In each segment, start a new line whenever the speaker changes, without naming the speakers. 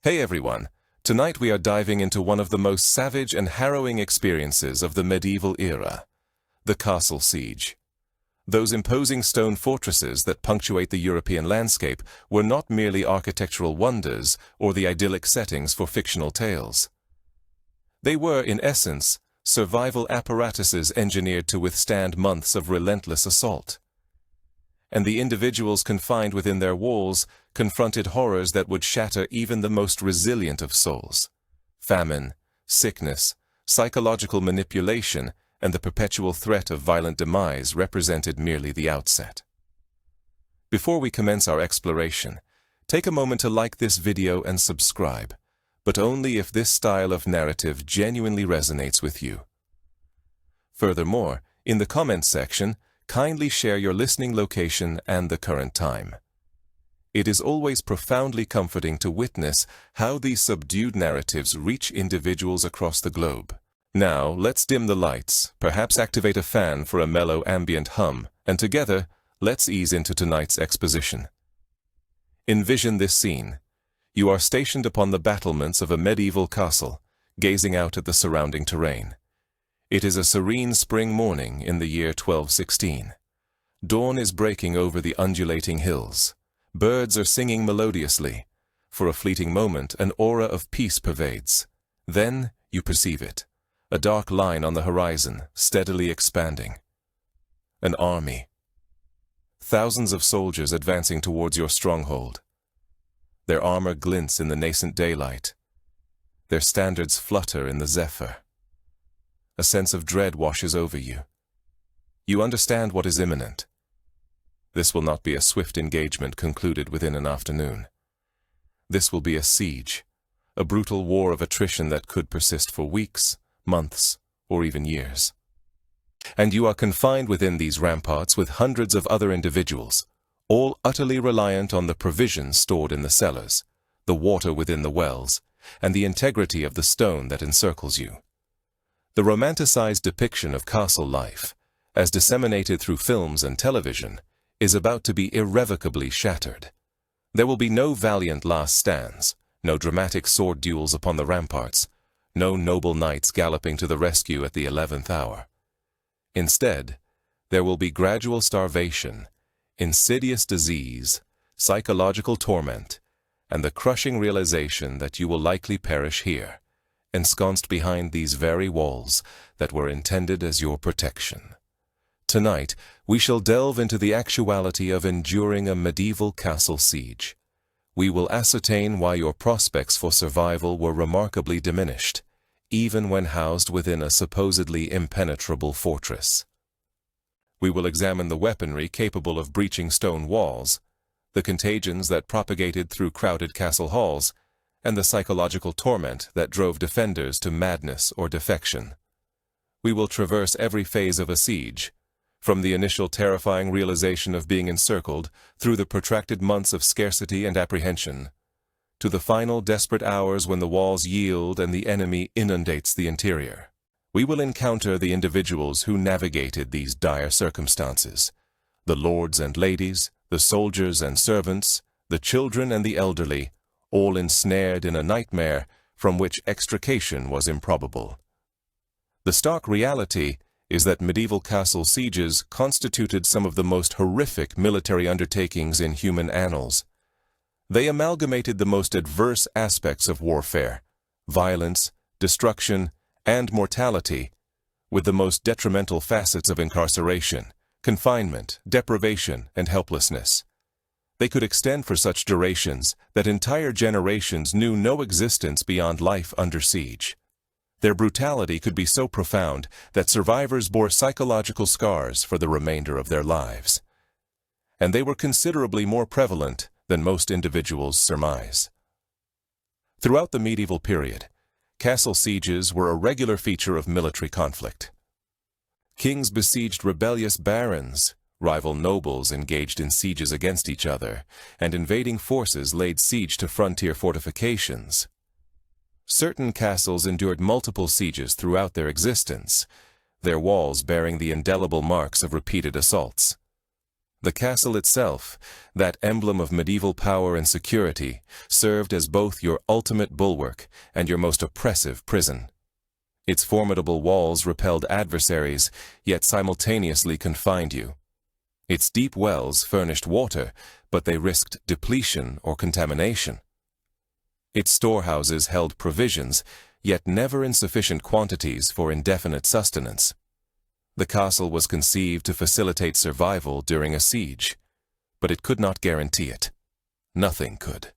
Hey everyone, tonight we are diving into one of the most savage and harrowing experiences of the medieval era, the castle siege. Those imposing stone fortresses that punctuate the European landscape were not merely architectural wonders or the idyllic settings for fictional tales. They were, in essence, survival apparatuses engineered to withstand months of relentless assault. And the individuals confined within their walls confronted horrors that would shatter even the most resilient of souls. Famine, sickness, psychological manipulation, and the perpetual threat of violent demise represented merely the outset. Before we commence our exploration, take a moment to like this video and subscribe, but only if this style of narrative genuinely resonates with you. Furthermore, in the comments section, kindly share your listening location and the current time. It is always profoundly comforting to witness how these subdued narratives reach individuals across the globe. Now, let's dim the lights, perhaps activate a fan for a mellow ambient hum, and together, let's ease into tonight's exposition. Envision this scene. You are stationed upon the battlements of a medieval castle, gazing out at the surrounding terrain. It is a serene spring morning in the year 1216. Dawn is breaking over the undulating hills. Birds are singing melodiously. For a fleeting moment, an aura of peace pervades. Then, you perceive it. A dark line on the horizon, steadily expanding. An army. Thousands of soldiers advancing towards your stronghold. Their armor glints in the nascent daylight. Their standards flutter in the zephyr. A sense of dread washes over you. You understand what is imminent. This will not be a swift engagement concluded within an afternoon. This will be a siege, a brutal war of attrition that could persist for weeks, months, or even years. And you are confined within these ramparts with hundreds of other individuals, all utterly reliant on the provisions stored in the cellars, the water within the wells, and the integrity of the stone that encircles you. The romanticized depiction of castle life, as disseminated through films and television, is about to be irrevocably shattered. There will be no valiant last stands, no dramatic sword duels upon the ramparts, no noble knights galloping to the rescue at the 11th hour. Instead, there will be gradual starvation, insidious disease, psychological torment, and the crushing realization that you will likely perish here, ensconced behind these very walls that were intended as your protection. Tonight, we shall delve into the actuality of enduring a medieval castle siege. We will ascertain why your prospects for survival were remarkably diminished, even when housed within a supposedly impenetrable fortress. We will examine the weaponry capable of breaching stone walls, the contagions that propagated through crowded castle halls, and the psychological torment that drove defenders to madness or defection. We will traverse every phase of a siege, from the initial terrifying realization of being encircled through the protracted months of scarcity and apprehension, to the final desperate hours when the walls yield and the enemy inundates the interior. We will encounter the individuals who navigated these dire circumstances, the lords and ladies, the soldiers and servants, the children and the elderly, all ensnared in a nightmare from which extrication was improbable. The stark reality is that medieval castle sieges constituted some of the most horrific military undertakings in human annals. They amalgamated the most adverse aspects of warfare, violence, destruction, and mortality, with the most detrimental facets of incarceration, confinement, deprivation, and helplessness. They could extend for such durations that entire generations knew no existence beyond life under siege. Their brutality could be so profound that survivors bore psychological scars for the remainder of their lives. And they were considerably more prevalent than most individuals surmise. Throughout the medieval period, castle sieges were a regular feature of military conflict. Kings besieged rebellious barons, rival nobles engaged in sieges against each other, and invading forces laid siege to frontier fortifications. Certain castles endured multiple sieges throughout their existence, their walls bearing the indelible marks of repeated assaults. The castle itself, that emblem of medieval power and security, served as both your ultimate bulwark and your most oppressive prison. Its formidable walls repelled adversaries, yet simultaneously confined you. Its deep wells furnished water, but they risked depletion or contamination. Its storehouses held provisions, yet never in sufficient quantities for indefinite sustenance. The castle was conceived to facilitate survival during a siege, but it could not guarantee it. Nothing could.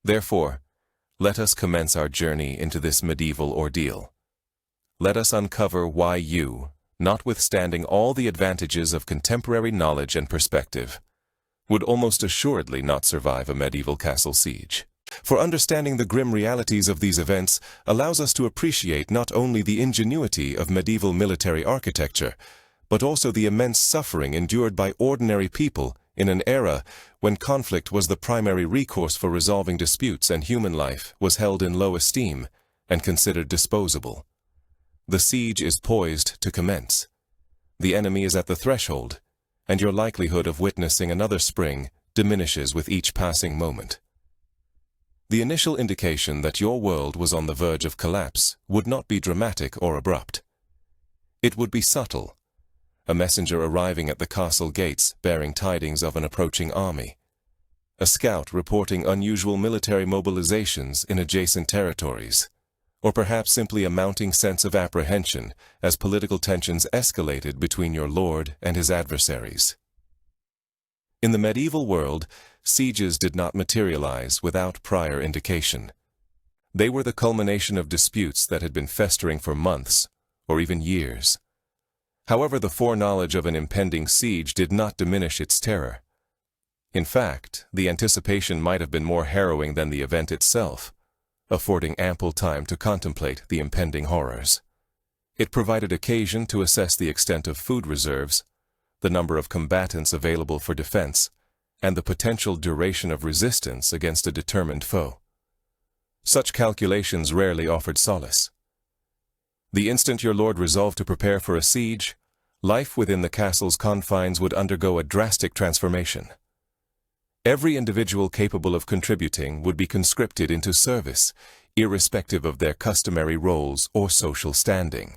Therefore, let us commence our journey into this medieval ordeal. Let us uncover why you, notwithstanding all the advantages of contemporary knowledge and perspective, would almost assuredly not survive a medieval castle siege. For understanding the grim realities of these events allows us to appreciate not only the ingenuity of medieval military architecture, but also the immense suffering endured by ordinary people in an era when conflict was the primary recourse for resolving disputes and human life was held in low esteem and considered disposable. The siege is poised to commence. The enemy is at the threshold, and your likelihood of witnessing another spring diminishes with each passing moment. The initial indication that your world was on the verge of collapse would not be dramatic or abrupt. It would be subtle, a messenger arriving at the castle gates bearing tidings of an approaching army, a scout reporting unusual military mobilizations in adjacent territories, or perhaps simply a mounting sense of apprehension as political tensions escalated between your lord and his adversaries. In the medieval world, sieges did not materialize without prior indication. They were the culmination of disputes that had been festering for months, or even years. However, the foreknowledge of an impending siege did not diminish its terror. In fact, the anticipation might have been more harrowing than the event itself, affording ample time to contemplate the impending horrors. It provided occasion to assess the extent of food reserves, the number of combatants available for defense, and the potential duration of resistance against a determined foe. Such calculations rarely offered solace. The instant your lord resolved to prepare for a siege, life within the castle's confines would undergo a drastic transformation. Every individual capable of contributing would be conscripted into service, irrespective of their customary roles or social standing.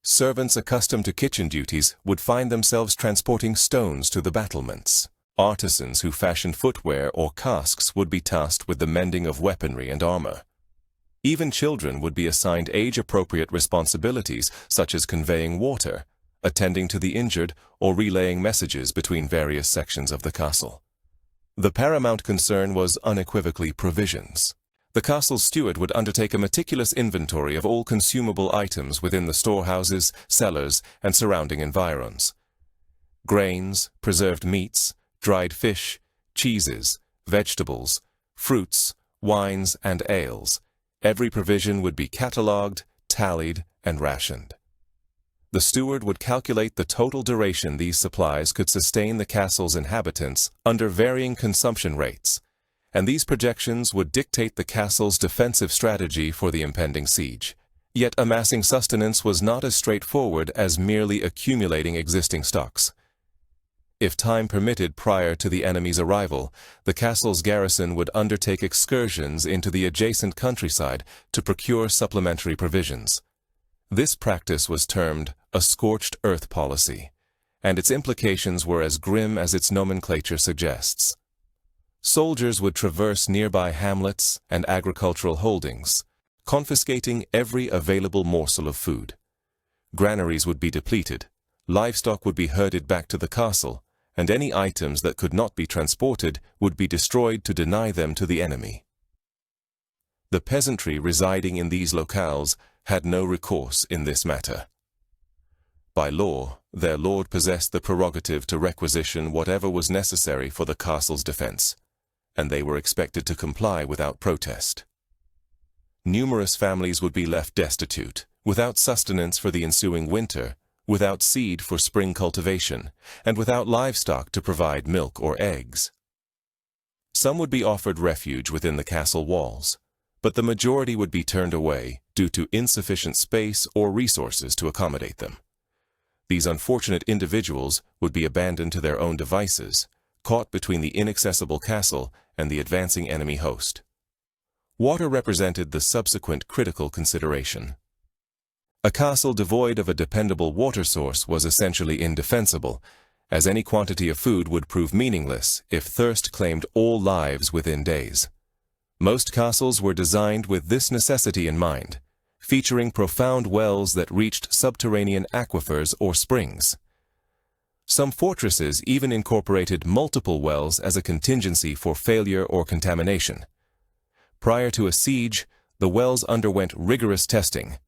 Servants accustomed to kitchen duties would find themselves transporting stones to the battlements. Artisans who fashioned footwear or casques would be tasked with the mending of weaponry and armor. Even children would be assigned age-appropriate responsibilities such as conveying water, attending to the injured, or relaying messages between various sections of the castle. The paramount concern was unequivocally provisions. The castle's steward would undertake a meticulous inventory of all consumable items within the storehouses, cellars, and surrounding environs. Grains, preserved meats, dried fish, cheeses, vegetables, fruits, wines, and ales. Every provision would be catalogued, tallied, and rationed. The steward would calculate the total duration these supplies could sustain the castle's inhabitants under varying consumption rates, and these projections would dictate the castle's defensive strategy for the impending siege. Yet amassing sustenance was not as straightforward as merely accumulating existing stocks. If time permitted prior to the enemy's arrival, the castle's garrison would undertake excursions into the adjacent countryside to procure supplementary provisions. This practice was termed a scorched earth policy, and its implications were as grim as its nomenclature suggests. Soldiers would traverse nearby hamlets and agricultural holdings, confiscating every available morsel of food. Granaries would be depleted, livestock would be herded back to the castle, and any items that could not be transported would be destroyed to deny them to the enemy. The peasantry residing in these locales had no recourse in this matter. By law, their lord possessed the prerogative to requisition whatever was necessary for the castle's defense, and they were expected to comply without protest. Numerous families would be left destitute, without sustenance for the ensuing winter, without seed for spring cultivation, and without livestock to provide milk or eggs. Some would be offered refuge within the castle walls, but the majority would be turned away due to insufficient space or resources to accommodate them. These unfortunate individuals would be abandoned to their own devices, caught between the inaccessible castle and the advancing enemy host. Water represented the subsequent critical consideration. A castle devoid of a dependable water source was essentially indefensible, as any quantity of food would prove meaningless if thirst claimed all lives within days. Most castles were designed with this necessity in mind, featuring profound wells that reached subterranean aquifers or springs. Some fortresses even incorporated multiple wells as a contingency for failure or contamination. Prior to a siege, the wells underwent rigorous testing.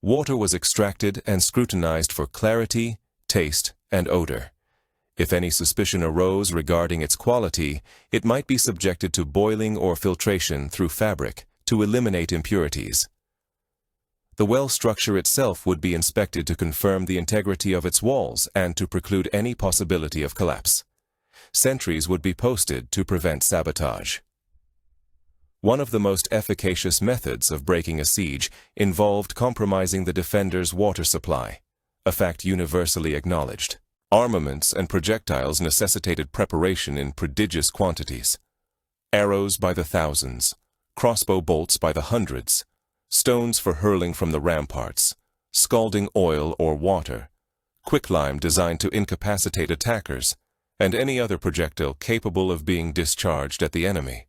Water was extracted and scrutinized for clarity, taste, and odor. If any suspicion arose regarding its quality, it might be subjected to boiling or filtration through fabric to eliminate impurities. The well structure itself would be inspected to confirm the integrity of its walls and to preclude any possibility of collapse. Sentries would be posted to prevent sabotage. One of the most efficacious methods of breaking a siege involved compromising the defender's water supply, a fact universally acknowledged. Armaments and projectiles necessitated preparation in prodigious quantities. Arrows by the thousands, crossbow bolts by the hundreds, stones for hurling from the ramparts, scalding oil or water, quicklime designed to incapacitate attackers, and any other projectile capable of being discharged at the enemy.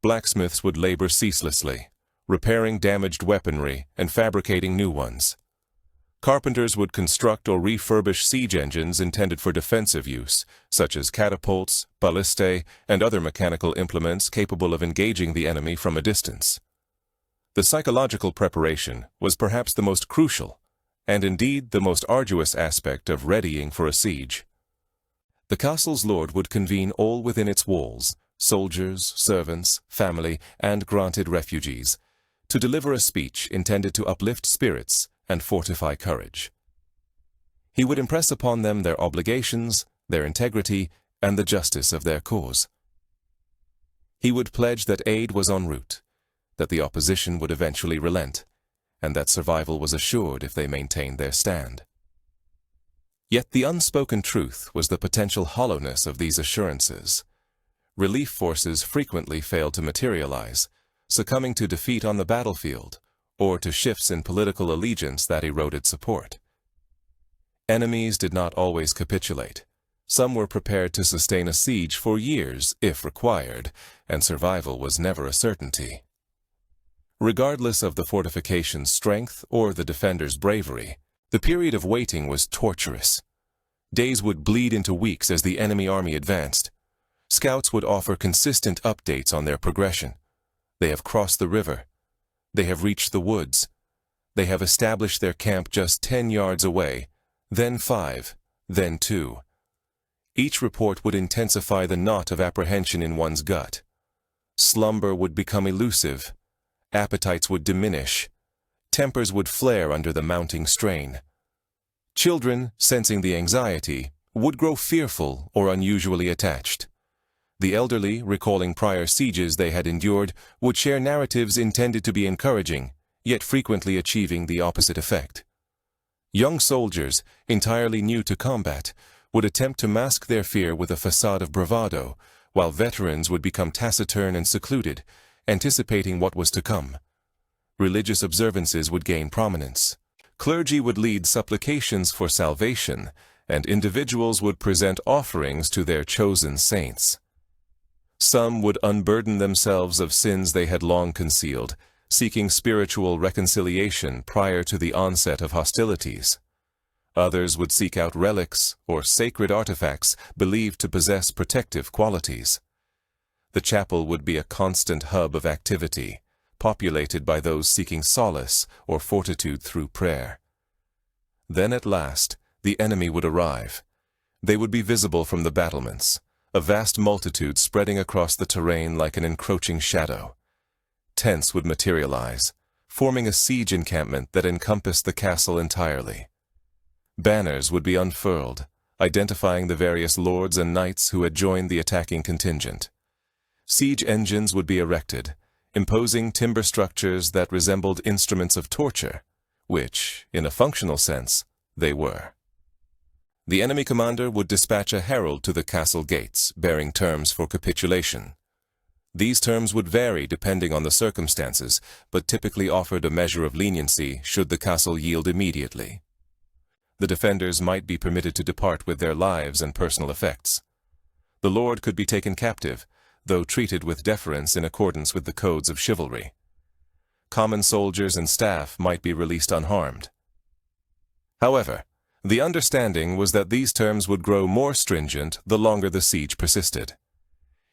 Blacksmiths would labor ceaselessly, repairing damaged weaponry and fabricating new ones. Carpenters would construct or refurbish siege engines intended for defensive use, such as catapults, ballistae, and other mechanical implements capable of engaging the enemy from a distance. The psychological preparation was perhaps the most crucial, and indeed the most arduous aspect of readying for a siege. The castle's lord would convene all within its walls, soldiers, servants, family, and granted refugees, to deliver a speech intended to uplift spirits and fortify courage. He would impress upon them their obligations, their integrity, and the justice of their cause. He would pledge that aid was en route, that the opposition would eventually relent, and that survival was assured if they maintained their stand. Yet the unspoken truth was the potential hollowness of these assurances. Relief forces frequently failed to materialize, succumbing to defeat on the battlefield, or to shifts in political allegiance that eroded support. Enemies did not always capitulate. Some were prepared to sustain a siege for years, if required, and survival was never a certainty. Regardless of the fortifications' strength or the defenders' bravery, the period of waiting was torturous. Days would bleed into weeks as the enemy army advanced. Scouts would offer consistent updates on their progression. They have crossed the river. They have reached the woods. They have established their camp just 10 yards away, then 5, then 2. Each report would intensify the knot of apprehension in one's gut. Slumber would become elusive. Appetites would diminish. Tempers would flare under the mounting strain. Children, sensing the anxiety, would grow fearful or unusually attached. The elderly, recalling prior sieges they had endured, would share narratives intended to be encouraging, yet frequently achieving the opposite effect. Young soldiers, entirely new to combat, would attempt to mask their fear with a facade of bravado, while veterans would become taciturn and secluded, anticipating what was to come. Religious observances would gain prominence. Clergy would lead supplications for salvation, and individuals would present offerings to their chosen saints. Some would unburden themselves of sins they had long concealed, seeking spiritual reconciliation prior to the onset of hostilities. Others would seek out relics or sacred artifacts believed to possess protective qualities. The chapel would be a constant hub of activity, populated by those seeking solace or fortitude through prayer. Then at last, the enemy would arrive. They would be visible from the battlements, a vast multitude spreading across the terrain like an encroaching shadow. Tents would materialize, forming a siege encampment that encompassed the castle entirely. Banners would be unfurled, identifying the various lords and knights who had joined the attacking contingent. Siege engines would be erected, imposing timber structures that resembled instruments of torture, which, in a functional sense, they were. The enemy commander would dispatch a herald to the castle gates, bearing terms for capitulation. These terms would vary depending on the circumstances, but typically offered a measure of leniency should the castle yield immediately. The defenders might be permitted to depart with their lives and personal effects. The lord could be taken captive, though treated with deference in accordance with the codes of chivalry. Common soldiers and staff might be released unharmed. However, the understanding was that these terms would grow more stringent the longer the siege persisted.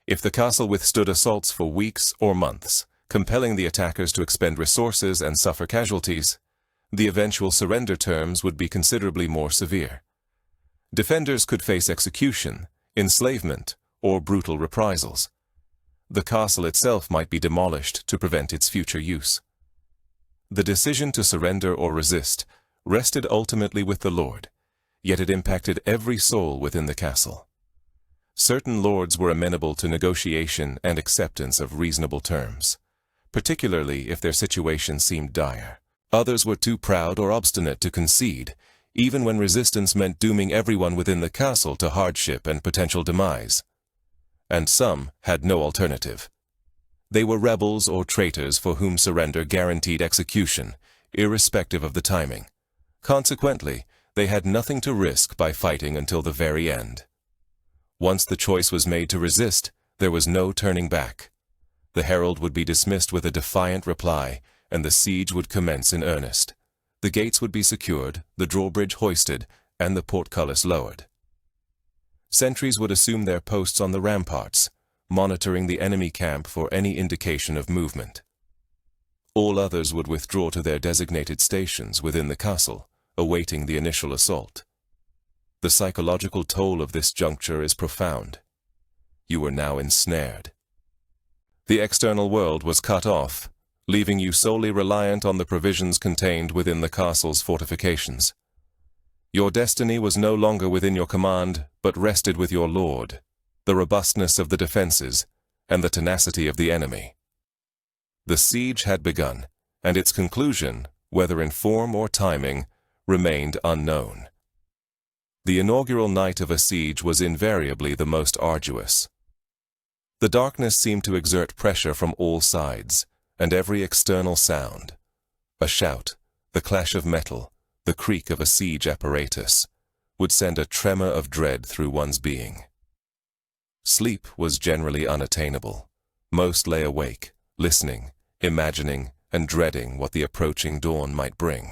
If the castle withstood assaults for weeks or months, compelling the attackers to expend resources and suffer casualties, the eventual surrender terms would be considerably more severe. Defenders could face execution, enslavement, or brutal reprisals. The castle itself might be demolished to prevent its future use. The decision to surrender or resist rested ultimately with the lord, yet it impacted every soul within the castle. Certain lords were amenable to negotiation and acceptance of reasonable terms, particularly if their situation seemed dire. Others were too proud or obstinate to concede, even when resistance meant dooming everyone within the castle to hardship and potential demise. And some had no alternative. They were rebels or traitors for whom surrender guaranteed execution, irrespective of the timing. Consequently, they had nothing to risk by fighting until the very end. Once the choice was made to resist, there was no turning back. The herald would be dismissed with a defiant reply, and the siege would commence in earnest. The gates would be secured, the drawbridge hoisted, and the portcullis lowered. Sentries would assume their posts on the ramparts, monitoring the enemy camp for any indication of movement. All others would withdraw to their designated stations within the castle, awaiting the initial assault. The psychological toll of this juncture is profound. You were now ensnared. The external world was cut off, leaving you solely reliant on the provisions contained within the castle's fortifications. Your destiny was no longer within your command, but rested with your lord, the robustness of the defenses, and the tenacity of the enemy. The siege had begun, and its conclusion, whether in form or timing, remained unknown. The inaugural night of a siege was invariably the most arduous. The darkness seemed to exert pressure from all sides, and every external sound, a shout, the clash of metal, the creak of a siege apparatus, would send a tremor of dread through one's being. Sleep was generally unattainable. Most lay awake, listening, imagining, and dreading what the approaching dawn might bring.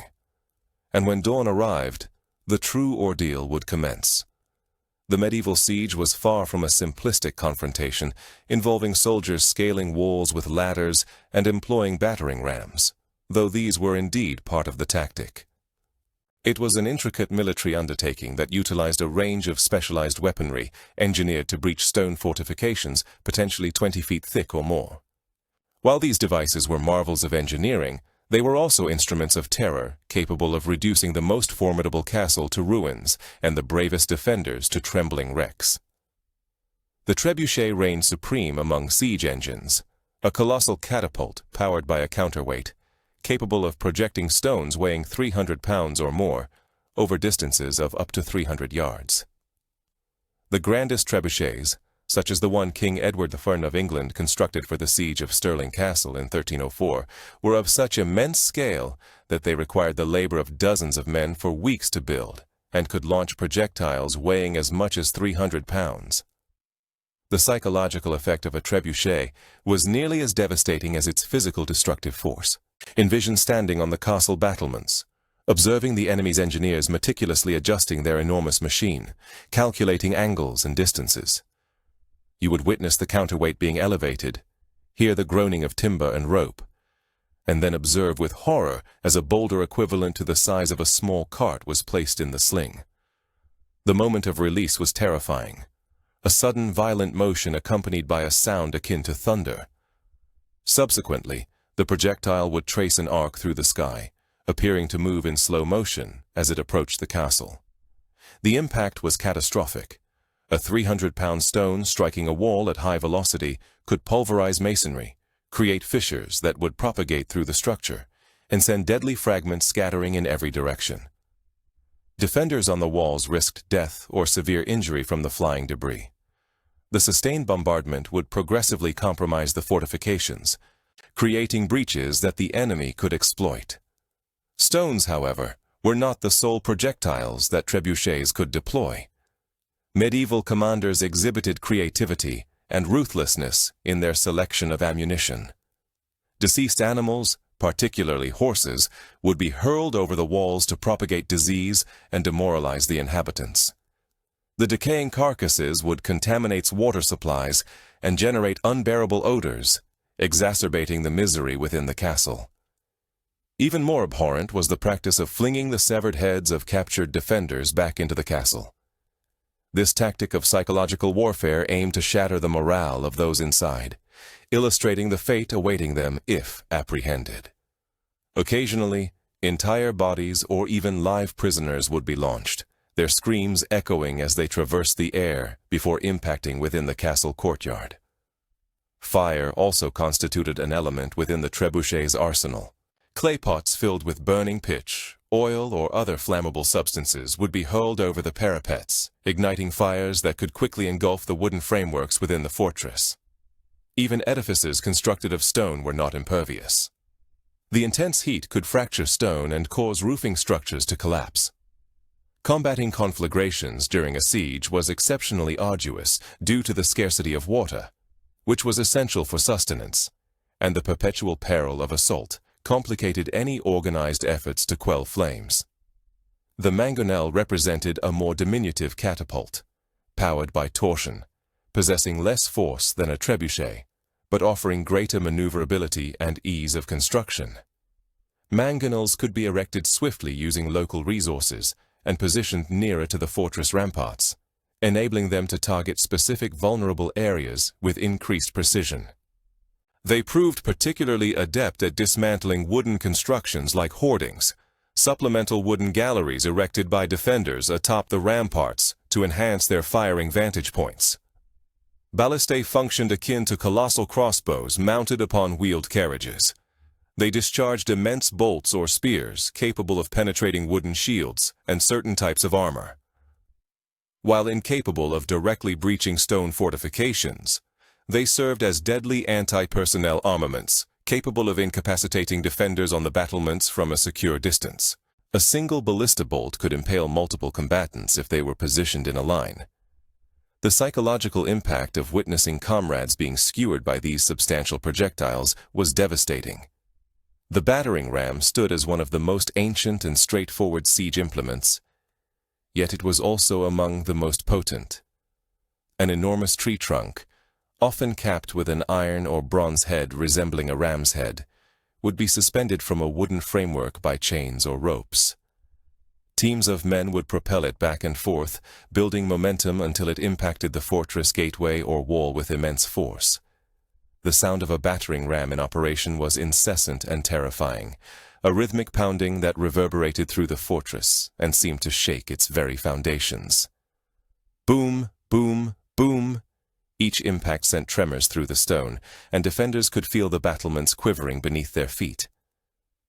And when dawn arrived, the true ordeal would commence. The medieval siege was far from a simplistic confrontation involving soldiers scaling walls with ladders and employing battering rams, though these were indeed part of the tactic. It was an intricate military undertaking that utilized a range of specialized weaponry engineered to breach stone fortifications potentially 20 feet thick or more. While these devices were marvels of engineering, they were also instruments of terror, capable of reducing the most formidable castle to ruins and the bravest defenders to trembling wrecks. The trebuchet reigned supreme among siege engines, a colossal catapult powered by a counterweight, capable of projecting stones weighing 300 pounds or more over distances of up to 300 yards. The grandest trebuchets, such as the one King Edward I of England constructed for the siege of Stirling Castle in 1304, were of such immense scale that they required the labor of dozens of men for weeks to build, and could launch projectiles weighing as much as 300 pounds. The psychological effect of a trebuchet was nearly as devastating as its physical destructive force. Envision standing on the castle battlements, observing the enemy's engineers meticulously adjusting their enormous machine, calculating angles and distances. You would witness the counterweight being elevated, hear the groaning of timber and rope, and then observe with horror as a boulder equivalent to the size of a small cart was placed in the sling. The moment of release was terrifying, a sudden violent motion accompanied by a sound akin to thunder. Subsequently, the projectile would trace an arc through the sky, appearing to move in slow motion as it approached the castle. The impact was catastrophic. A 300-pound stone striking a wall at high velocity could pulverize masonry, create fissures that would propagate through the structure, and send deadly fragments scattering in every direction. Defenders on the walls risked death or severe injury from the flying debris. The sustained bombardment would progressively compromise the fortifications, creating breaches that the enemy could exploit. Stones, however, were not the sole projectiles that trebuchets could deploy. Medieval commanders exhibited creativity and ruthlessness in their selection of ammunition. Deceased animals, particularly horses, would be hurled over the walls to propagate disease and demoralize the inhabitants. The decaying carcasses would contaminate water supplies and generate unbearable odors, exacerbating the misery within the castle. Even more abhorrent was the practice of flinging the severed heads of captured defenders back into the castle. This tactic of psychological warfare aimed to shatter the morale of those inside, illustrating the fate awaiting them if apprehended. Occasionally, entire bodies or even live prisoners would be launched, their screams echoing as they traversed the air before impacting within the castle courtyard. Fire also constituted an element within the trebuchet's arsenal. Clay pots filled with burning pitch, oil, or other flammable substances would be hurled over the parapets, igniting fires that could quickly engulf the wooden frameworks within the fortress. Even edifices constructed of stone were not impervious. The intense heat could fracture stone and cause roofing structures to collapse. Combating conflagrations during a siege was exceptionally arduous due to the scarcity of water, which was essential for sustenance, and the perpetual peril of assault complicated any organized efforts to quell flames. The mangonel represented a more diminutive catapult, powered by torsion, possessing less force than a trebuchet, but offering greater maneuverability and ease of construction. Mangonels could be erected swiftly using local resources and positioned nearer to the fortress ramparts, enabling them to target specific vulnerable areas with increased precision. They proved particularly adept at dismantling wooden constructions like hoardings, supplemental wooden galleries erected by defenders atop the ramparts to enhance their firing vantage points. Ballistae functioned akin to colossal crossbows mounted upon wheeled carriages. They discharged immense bolts or spears capable of penetrating wooden shields and certain types of armor. While incapable of directly breaching stone fortifications, they served as deadly anti-personnel armaments, capable of incapacitating defenders on the battlements from a secure distance. A single ballista bolt could impale multiple combatants if they were positioned in a line. The psychological impact of witnessing comrades being skewered by these substantial projectiles was devastating. The battering ram stood as one of the most ancient and straightforward siege implements, yet it was also among the most potent. An enormous tree trunk, often capped with an iron or bronze head resembling a ram's head, would be suspended from a wooden framework by chains or ropes. Teams of men would propel it back and forth, building momentum until it impacted the fortress gateway or wall with immense force. The sound of a battering ram in operation was incessant and terrifying, a rhythmic pounding that reverberated through the fortress and seemed to shake its very foundations. Boom, boom, boom! Each impact sent tremors through the stone, and defenders could feel the battlements quivering beneath their feet.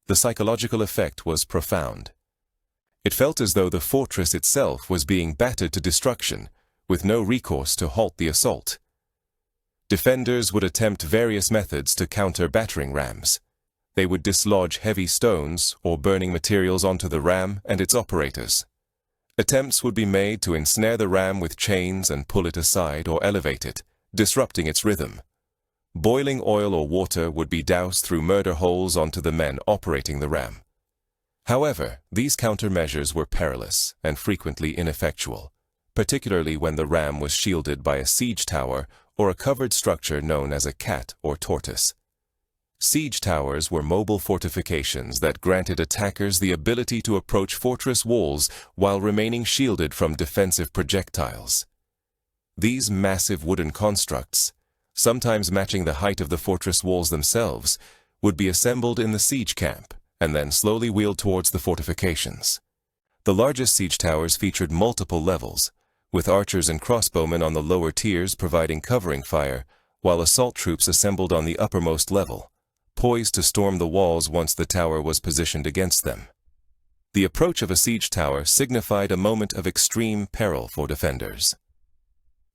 The psychological effect was profound. It felt as though the fortress itself was being battered to destruction, with no recourse to halt the assault. Defenders would attempt various methods to counter battering rams. They would dislodge heavy stones or burning materials onto the ram and its operators. Attempts would be made to ensnare the ram with chains and pull it aside or elevate it, disrupting its rhythm. Boiling oil or water would be doused through murder holes onto the men operating the ram. However, these countermeasures were perilous and frequently ineffectual, particularly when the ram was shielded by a siege tower or a covered structure known as a cat or tortoise. Siege towers were mobile fortifications that granted attackers the ability to approach fortress walls while remaining shielded from defensive projectiles. These massive wooden constructs, sometimes matching the height of the fortress walls themselves, would be assembled in the siege camp and then slowly wheeled towards the fortifications. The largest siege towers featured multiple levels, with archers and crossbowmen on the lower tiers providing covering fire, while assault troops assembled on the uppermost level, poised to storm the walls once the tower was positioned against them. The approach of a siege tower signified a moment of extreme peril for defenders.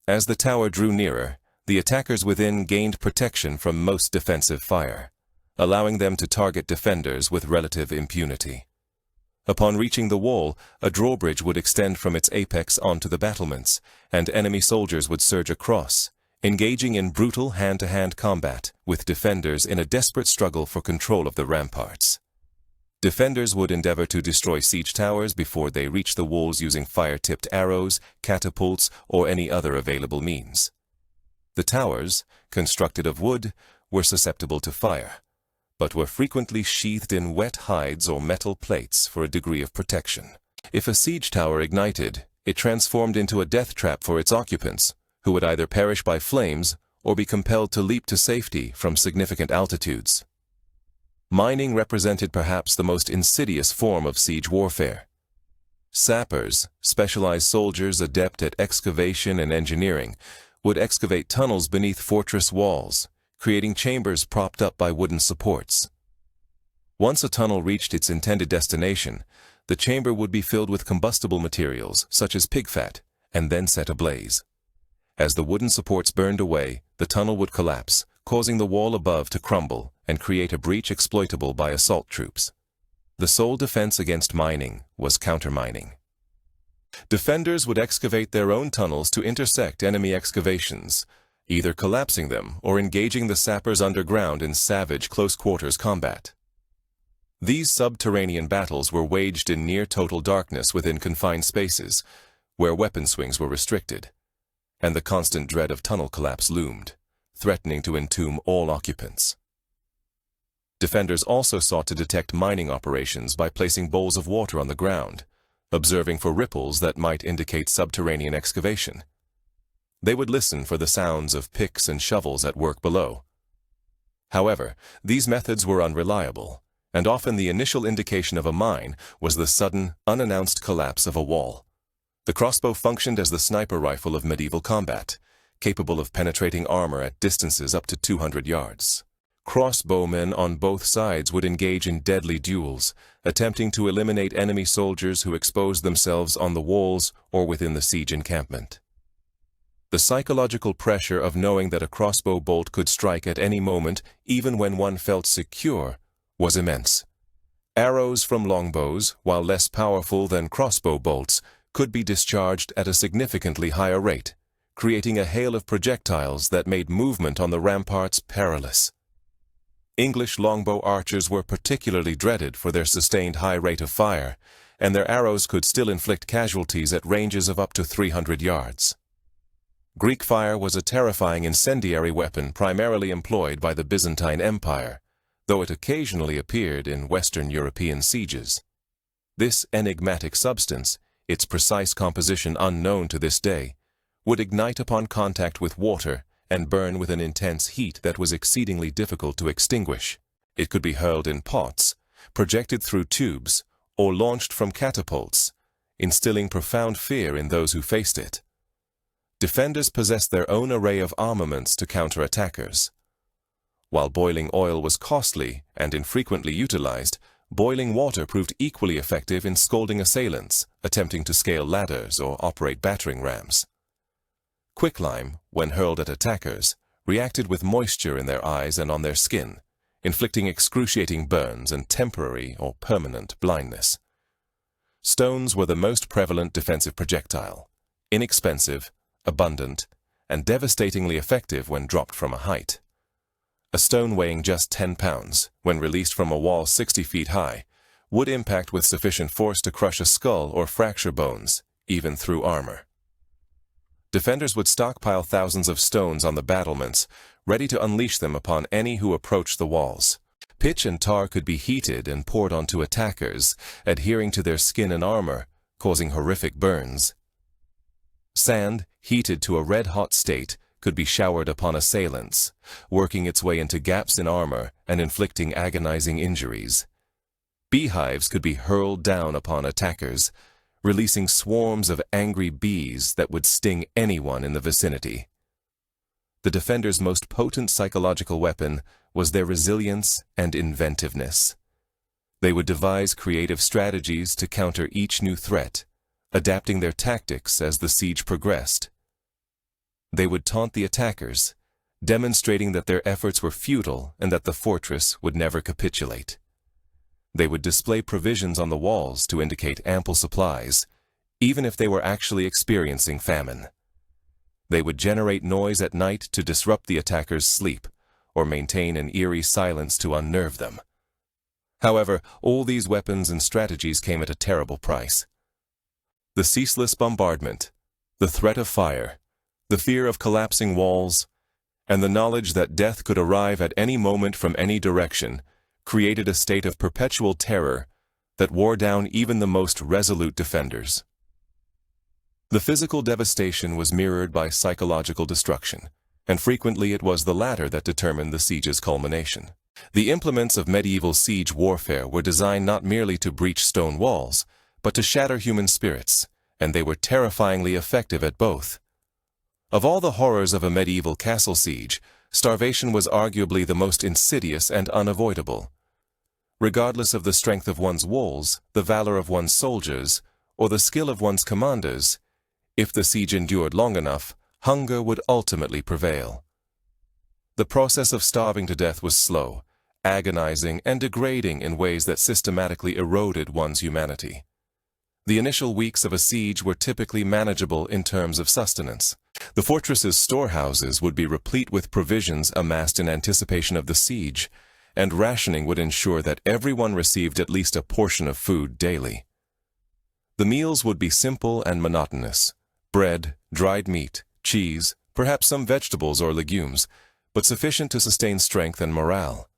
As the tower drew nearer, the attackers within gained protection from most defensive fire, allowing them to target defenders with relative impunity. Upon reaching the wall, a drawbridge would extend from its apex onto the battlements, and enemy soldiers would surge across, engaging in brutal hand-to-hand combat with defenders in a desperate struggle for control of the ramparts. Defenders would endeavor to destroy siege towers before they reach the walls using fire-tipped arrows, catapults, or any other available means. The towers, constructed of wood, were susceptible to fire, but were frequently sheathed in wet hides or metal plates for a degree of protection. If a siege tower ignited, it transformed into a death trap for its occupants, who would either perish by flames or be compelled to leap to safety from significant altitudes. Mining represented perhaps the most insidious form of siege warfare. Sappers, specialized soldiers adept at excavation and engineering, would excavate tunnels beneath fortress walls, creating chambers propped up by wooden supports. Once a tunnel reached its intended destination, the chamber would be filled with combustible materials such as pig fat, and then set ablaze. As the wooden supports burned away, the tunnel would collapse, causing the wall above to crumble and create a breach exploitable by assault troops. The sole defense against mining was countermining. Defenders would excavate their own tunnels to intersect enemy excavations, either collapsing them or engaging the sappers underground in savage close-quarters combat. These subterranean battles were waged in near-total darkness within confined spaces, where weapon swings were restricted, and the constant dread of tunnel collapse loomed, threatening to entomb all occupants. Defenders also sought to detect mining operations by placing bowls of water on the ground, observing for ripples that might indicate subterranean excavation. They would listen for the sounds of picks and shovels at work below. However, these methods were unreliable, and often the initial indication of a mine was the sudden, unannounced collapse of a wall. The crossbow functioned as the sniper rifle of medieval combat, capable of penetrating armor at distances up to 200 yards. Crossbowmen on both sides would engage in deadly duels, attempting to eliminate enemy soldiers who exposed themselves on the walls or within the siege encampment. The psychological pressure of knowing that a crossbow bolt could strike at any moment, even when one felt secure, was immense. Arrows from longbows, while less powerful than crossbow bolts, could be discharged at a significantly higher rate, creating a hail of projectiles that made movement on the ramparts perilous. English longbow archers were particularly dreaded for their sustained high rate of fire, and their arrows could still inflict casualties at ranges of up to 300 yards. Greek fire was a terrifying incendiary weapon primarily employed by the Byzantine Empire, though it occasionally appeared in Western European sieges. This enigmatic substance, its precise composition unknown to this day, would ignite upon contact with water and burn with an intense heat that was exceedingly difficult to extinguish. It could be hurled in pots, projected through tubes, or launched from catapults, instilling profound fear in those who faced it. Defenders possessed their own array of armaments to counter attackers. While boiling oil was costly and infrequently utilized, boiling water proved equally effective in scalding assailants attempting to scale ladders or operate battering rams. Quicklime, when hurled at attackers, reacted with moisture in their eyes and on their skin, inflicting excruciating burns and temporary or permanent blindness. Stones were the most prevalent defensive projectile, inexpensive, abundant, and devastatingly effective when dropped from a height. A stone weighing just 10 pounds, when released from a wall 60 feet high, would impact with sufficient force to crush a skull or fracture bones, even through armor. Defenders would stockpile thousands of stones on the battlements, ready to unleash them upon any who approached the walls. Pitch and tar could be heated and poured onto attackers, adhering to their skin and armor, causing horrific burns. Sand, heated to a red-hot state, could be showered upon assailants, working its way into gaps in armor and inflicting agonizing injuries. Beehives could be hurled down upon attackers, releasing swarms of angry bees that would sting anyone in the vicinity. The defenders' most potent psychological weapon was their resilience and inventiveness. They would devise creative strategies to counter each new threat, adapting their tactics as the siege progressed. They would taunt the attackers, demonstrating that their efforts were futile and that the fortress would never capitulate. They would display provisions on the walls to indicate ample supplies, even if they were actually experiencing famine. They would generate noise at night to disrupt the attackers' sleep, or maintain an eerie silence to unnerve them. However, all these weapons and strategies came at a terrible price. The ceaseless bombardment, the threat of fire, the fear of collapsing walls, and the knowledge that death could arrive at any moment from any direction created a state of perpetual terror that wore down even the most resolute defenders. The physical devastation was mirrored by psychological destruction, and frequently it was the latter that determined the siege's culmination. The implements of medieval siege warfare were designed not merely to breach stone walls, but to shatter human spirits, and they were terrifyingly effective at both. Of all the horrors of a medieval castle siege, starvation was arguably the most insidious and unavoidable. Regardless of the strength of one's walls, the valor of one's soldiers, or the skill of one's commanders, if the siege endured long enough, hunger would ultimately prevail. The process of starving to death was slow, agonizing, and degrading in ways that systematically eroded one's humanity. The initial weeks of a siege were typically manageable in terms of sustenance. The fortress's storehouses would be replete with provisions amassed in anticipation of the siege, and rationing would ensure that everyone received at least a portion of food daily. The meals would be simple and monotonous: bread, dried meat, cheese, perhaps some vegetables or legumes, but sufficient to sustain strength and morale.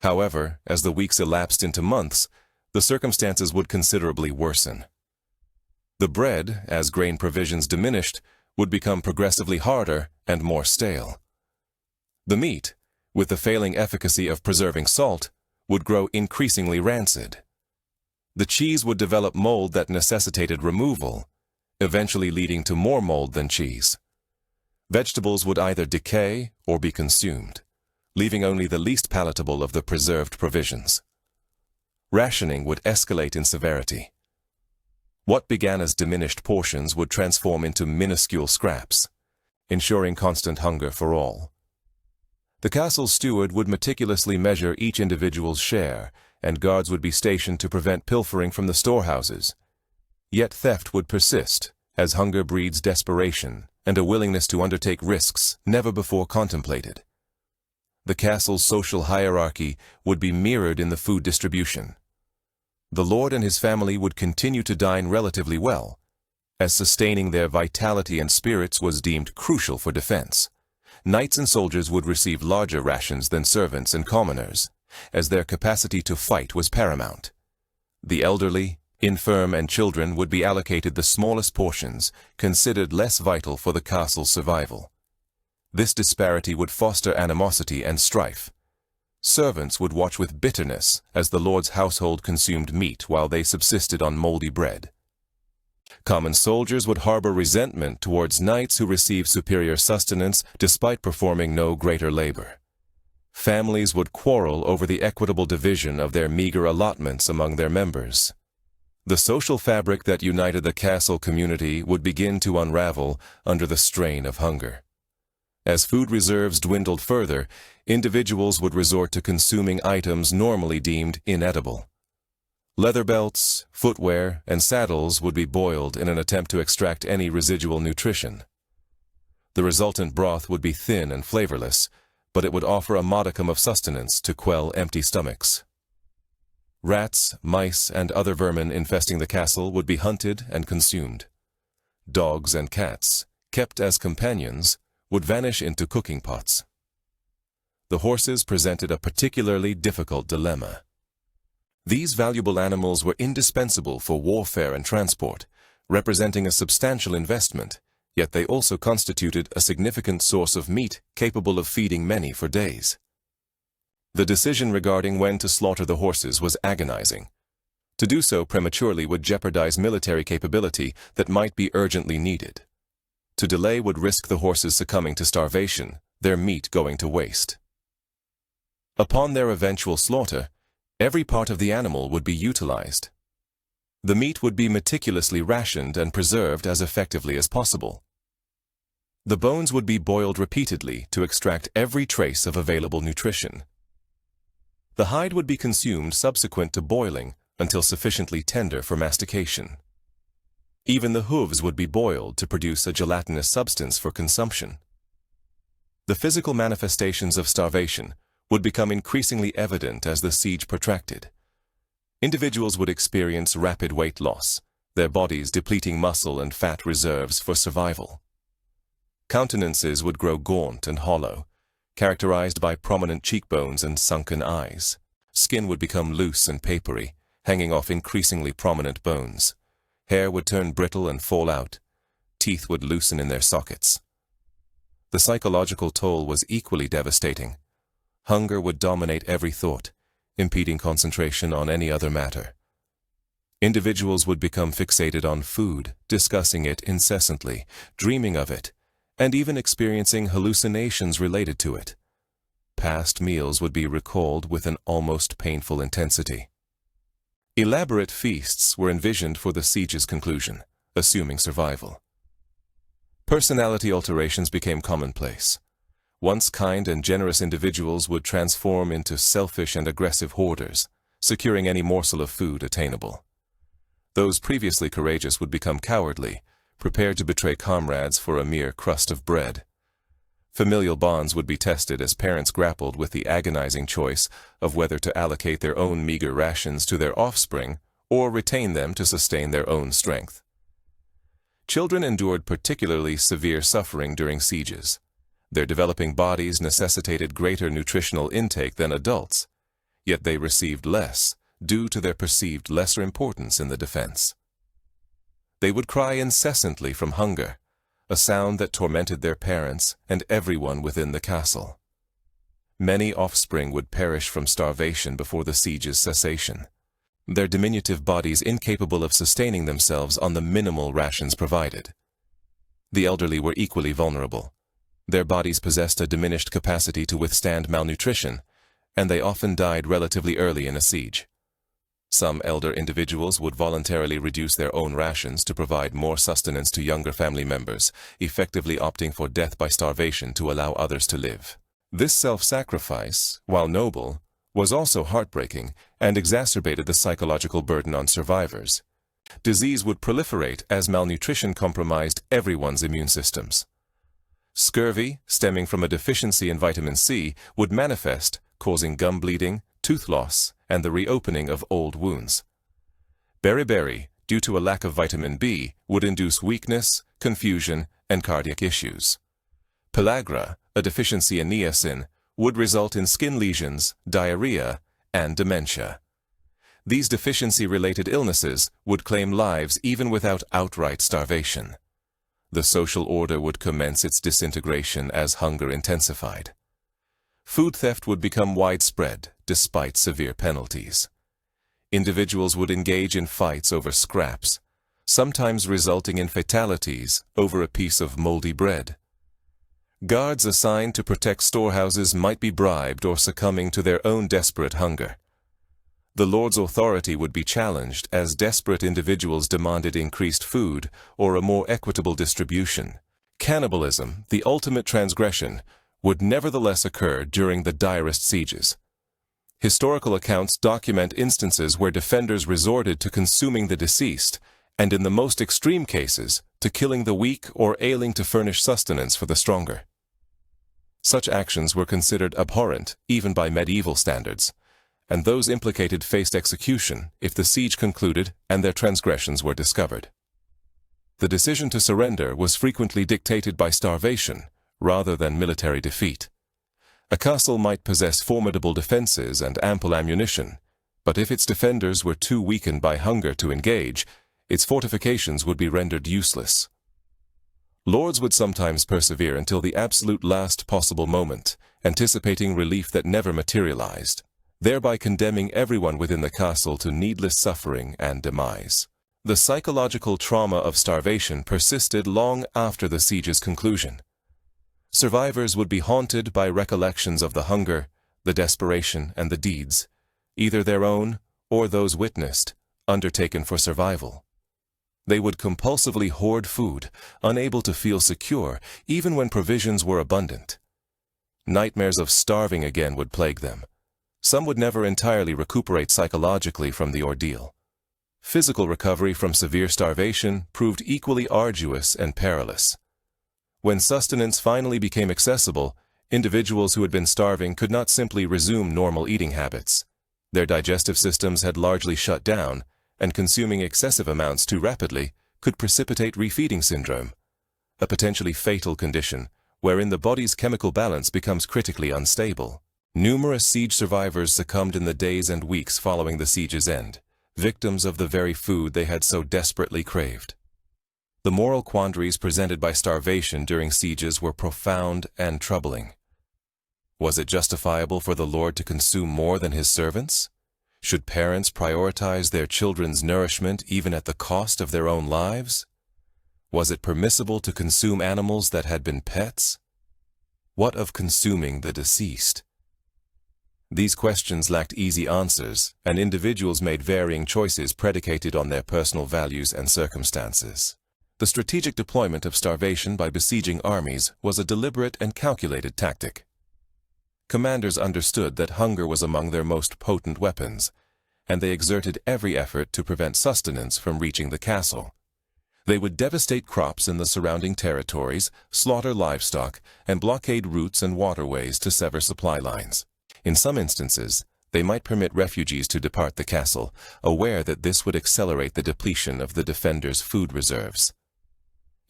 However, as the weeks elapsed into months, the circumstances would considerably worsen. The bread, as grain provisions diminished, would become progressively harder and more stale. The meat, with the failing efficacy of preserving salt, would grow increasingly rancid. The cheese would develop mold that necessitated removal, eventually leading to more mold than cheese. Vegetables would either decay or be consumed, leaving only the least palatable of the preserved provisions. Rationing would escalate in severity. What began as diminished portions would transform into minuscule scraps, ensuring constant hunger for all. The castle's steward would meticulously measure each individual's share, and guards would be stationed to prevent pilfering from the storehouses. Yet theft would persist, as hunger breeds desperation and a willingness to undertake risks never before contemplated. The castle's social hierarchy would be mirrored in the food distribution. The lord and his family would continue to dine relatively well, as sustaining their vitality and spirits was deemed crucial for defense. Knights and soldiers would receive larger rations than servants and commoners, as their capacity to fight was paramount. The elderly, infirm, and children would be allocated the smallest portions, considered less vital for the castle's survival. This disparity would foster animosity and strife. Servants would watch with bitterness as the lord's household consumed meat while they subsisted on moldy bread. Common soldiers would harbor resentment towards knights who received superior sustenance despite performing no greater labor. Families would quarrel over the equitable division of their meager allotments among their members. The social fabric that united the castle community would begin to unravel under the strain of hunger. As food reserves dwindled further, individuals would resort to consuming items normally deemed inedible. Leather belts, footwear, and saddles would be boiled in an attempt to extract any residual nutrition. The resultant broth would be thin and flavorless, but it would offer a modicum of sustenance to quell empty stomachs. Rats, mice, and other vermin infesting the castle would be hunted and consumed. Dogs and cats, kept as companions, would vanish into cooking pots. The horses presented a particularly difficult dilemma. These valuable animals were indispensable for warfare and transport, representing a substantial investment, yet they also constituted a significant source of meat capable of feeding many for days. The decision regarding when to slaughter the horses was agonizing. To do so prematurely would jeopardize military capability that might be urgently needed. To delay would risk the horses succumbing to starvation, their meat going to waste. Upon their eventual slaughter, Every part of the animal would be utilized. The meat would be meticulously rationed and preserved as effectively as possible. The bones would be boiled repeatedly to extract every trace of available nutrition. The hide would be consumed subsequent to boiling until sufficiently tender for mastication. Even the hooves would be boiled to produce a gelatinous substance for consumption. The physical manifestations of starvation would become increasingly evident as the siege protracted. Individuals would experience rapid weight loss, their bodies depleting muscle and fat reserves for survival. Countenances would grow gaunt and hollow, characterized by prominent cheekbones and sunken eyes. Skin would become loose and papery, hanging off increasingly prominent bones. Hair would turn brittle and fall out. Teeth would loosen in their sockets. The psychological toll was equally devastating. Hunger would dominate every thought, impeding concentration on any other matter. Individuals would become fixated on food, discussing it incessantly, dreaming of it, and even experiencing hallucinations related to it. Past meals would be recalled with an almost painful intensity. Elaborate feasts were envisioned for the siege's conclusion, assuming survival. Personality alterations became commonplace. Once kind and generous individuals would transform into selfish and aggressive hoarders, securing any morsel of food attainable. Those previously courageous would become cowardly, prepared to betray comrades for a mere crust of bread. Familial bonds would be tested as parents grappled with the agonizing choice of whether to allocate their own meager rations to their offspring or retain them to sustain their own strength. Children endured particularly severe suffering during sieges. Their developing bodies necessitated greater nutritional intake than adults, yet they received less due to their perceived lesser importance in the defense. They would cry incessantly from hunger, a sound that tormented their parents and everyone within the castle. Many offspring would perish from starvation before the siege's cessation, their diminutive bodies incapable of sustaining themselves on the minimal rations provided. The elderly were equally vulnerable. Their bodies possessed a diminished capacity to withstand malnutrition, and they often died relatively early in a siege. Some elder individuals would voluntarily reduce their own rations to provide more sustenance to younger family members, effectively opting for death by starvation to allow others to live. This self-sacrifice, while noble, was also heartbreaking and exacerbated the psychological burden on survivors. Disease would proliferate as malnutrition compromised everyone's immune systems. Scurvy, stemming from a deficiency in vitamin C, would manifest, causing gum bleeding, tooth loss, and the reopening of old wounds. Beriberi, due to a lack of vitamin B, would induce weakness, confusion, and cardiac issues. Pellagra, a deficiency in niacin, would result in skin lesions, diarrhea, and dementia. These deficiency-related illnesses would claim lives even without outright starvation. The social order would commence its disintegration as hunger intensified. Food theft would become widespread, despite severe penalties. Individuals would engage in fights over scraps, sometimes resulting in fatalities over a piece of moldy bread. Guards assigned to protect storehouses might be bribed or succumbing to their own desperate hunger. The Lord's authority would be challenged as desperate individuals demanded increased food or a more equitable distribution. Cannibalism, the ultimate transgression, would nevertheless occur during the direst sieges. Historical accounts document instances where defenders resorted to consuming the deceased, and in the most extreme cases, to killing the weak or ailing to furnish sustenance for the stronger. Such actions were considered abhorrent even by medieval standards, and those implicated faced execution if the siege concluded and their transgressions were discovered. The decision to surrender was frequently dictated by starvation rather than military defeat. A castle might possess formidable defenses and ample ammunition, but if its defenders were too weakened by hunger to engage, its fortifications would be rendered useless. Lords would sometimes persevere until the absolute last possible moment, anticipating relief that never materialized, thereby condemning everyone within the castle to needless suffering and demise. The psychological trauma of starvation persisted long after the siege's conclusion. Survivors would be haunted by recollections of the hunger, the desperation, and the deeds, either their own or those witnessed, undertaken for survival. They would compulsively hoard food, unable to feel secure even when provisions were abundant. Nightmares of starving again would plague them. Some would never entirely recuperate psychologically from the ordeal. Physical recovery from severe starvation proved equally arduous and perilous. When sustenance finally became accessible, individuals who had been starving could not simply resume normal eating habits. Their digestive systems had largely shut down, and consuming excessive amounts too rapidly could precipitate refeeding syndrome, a potentially fatal condition wherein the body's chemical balance becomes critically unstable. Numerous siege survivors succumbed in the days and weeks following the siege's end, victims of the very food they had so desperately craved. The moral quandaries presented by starvation during sieges were profound and troubling. Was it justifiable for the Lord to consume more than his servants? Should parents prioritize their children's nourishment even at the cost of their own lives? Was it permissible to consume animals that had been pets? What of consuming the deceased? These questions lacked easy answers, and individuals made varying choices predicated on their personal values and circumstances. The strategic deployment of starvation by besieging armies was a deliberate and calculated tactic. Commanders understood that hunger was among their most potent weapons, and they exerted every effort to prevent sustenance from reaching the castle. They would devastate crops in the surrounding territories, slaughter livestock, and blockade routes and waterways to sever supply lines. In some instances, they might permit refugees to depart the castle, aware that this would accelerate the depletion of the defenders' food reserves.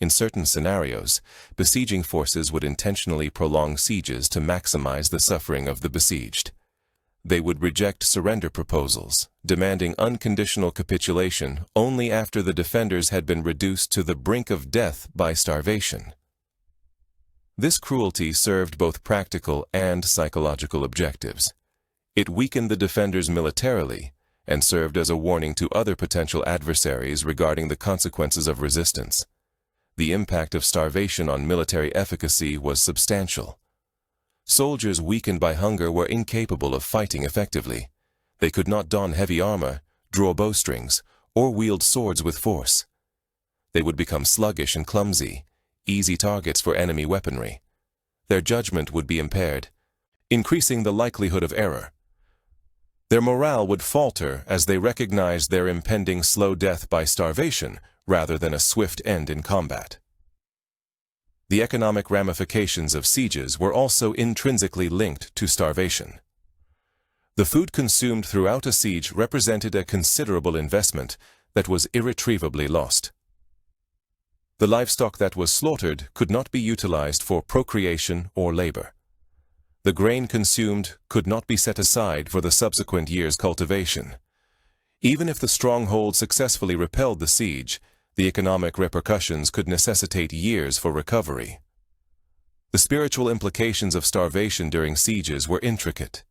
In certain scenarios, besieging forces would intentionally prolong sieges to maximize the suffering of the besieged. They would reject surrender proposals, demanding unconditional capitulation only after the defenders had been reduced to the brink of death by starvation. This cruelty served both practical and psychological objectives. It weakened the defenders militarily and served as a warning to other potential adversaries regarding the consequences of resistance. The impact of starvation on military efficacy was substantial. Soldiers weakened by hunger were incapable of fighting effectively. They could not don heavy armor, draw bowstrings, or wield swords with force. They would become sluggish and clumsy, easy targets for enemy weaponry. Their judgment would be impaired, increasing the likelihood of error. Their morale would falter as they recognized their impending slow death by starvation rather than a swift end in combat. The economic ramifications of sieges were also intrinsically linked to starvation. The food consumed throughout a siege represented a considerable investment that was irretrievably lost. The livestock that was slaughtered could not be utilized for procreation or labor. The grain consumed could not be set aside for the subsequent year's cultivation. Even if the stronghold successfully repelled the siege, the economic repercussions could necessitate years for recovery. The spiritual implications of starvation during sieges were intricate.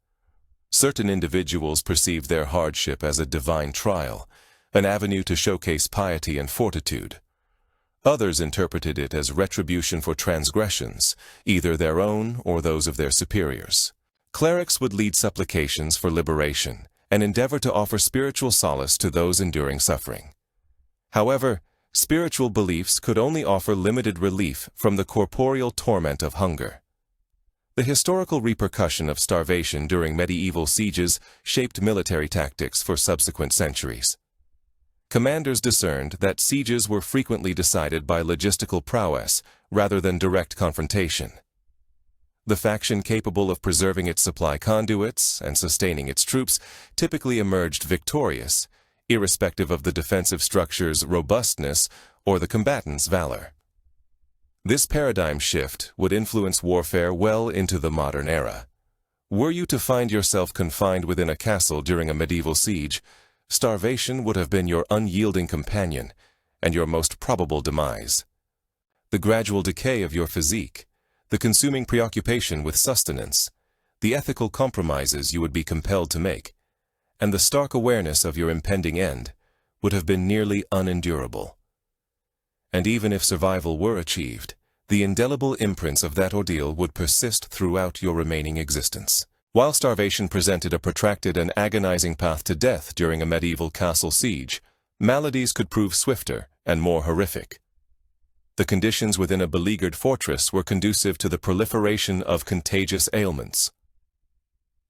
Certain individuals perceived their hardship as a divine trial, an avenue to showcase piety and fortitude. Others interpreted it as retribution for transgressions, either their own or those of their superiors. Clerics would lead supplications for liberation and endeavor to offer spiritual solace to those enduring suffering. However, spiritual beliefs could only offer limited relief from the corporeal torment of hunger. The historical repercussion of starvation during medieval sieges shaped military tactics for subsequent centuries. Commanders discerned that sieges were frequently decided by logistical prowess rather than direct confrontation. The faction capable of preserving its supply conduits and sustaining its troops typically emerged victorious, irrespective of the defensive structure's robustness or the combatant's valor. This paradigm shift would influence warfare well into the modern era. Were you to find yourself confined within a castle during a medieval siege, starvation would have been your unyielding companion and your most probable demise. The gradual decay of your physique, the consuming preoccupation with sustenance, the ethical compromises you would be compelled to make, and the stark awareness of your impending end would have been nearly unendurable. And even if survival were achieved, the indelible imprints of that ordeal would persist throughout your remaining existence. While starvation presented a protracted and agonizing path to death during a medieval castle siege, maladies could prove swifter and more horrific. The conditions within a beleaguered fortress were conducive to the proliferation of contagious ailments.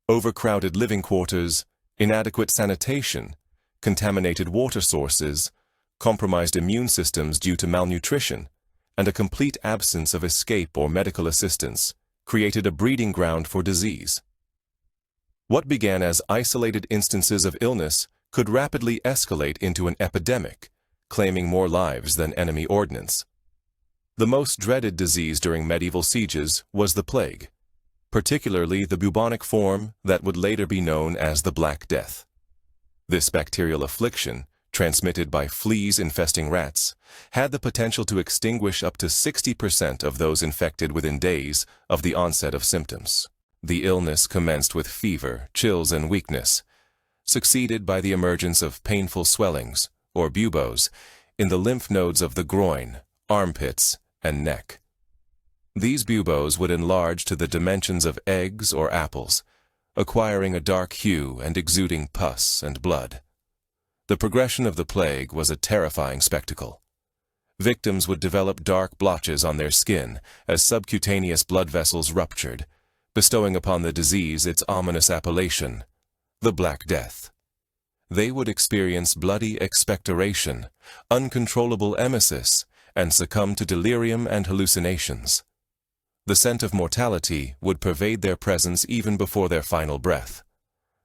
Overcrowded living quarters, inadequate sanitation, contaminated water sources, compromised immune systems due to malnutrition, and a complete absence of escape or medical assistance created a breeding ground for disease. What began as isolated instances of illness could rapidly escalate into an epidemic, claiming more lives than enemy ordnance. The most dreaded disease during medieval sieges was the plague, particularly the bubonic form that would later be known as the Black Death. This bacterial affliction, transmitted by fleas infesting rats, had the potential to extinguish up to 60% of those infected within days of the onset of symptoms. The illness commenced with fever, chills, and weakness, succeeded by the emergence of painful swellings, or buboes, in the lymph nodes of the groin, armpits, and neck. These buboes would enlarge to the dimensions of eggs or apples, acquiring a dark hue and exuding pus and blood. The progression of the plague was a terrifying spectacle. Victims would develop dark blotches on their skin as subcutaneous blood vessels ruptured, bestowing upon the disease its ominous appellation, the Black Death. They would experience bloody expectoration, uncontrollable emesis, and succumb to delirium and hallucinations. The scent of mortality would pervade their presence even before their final breath,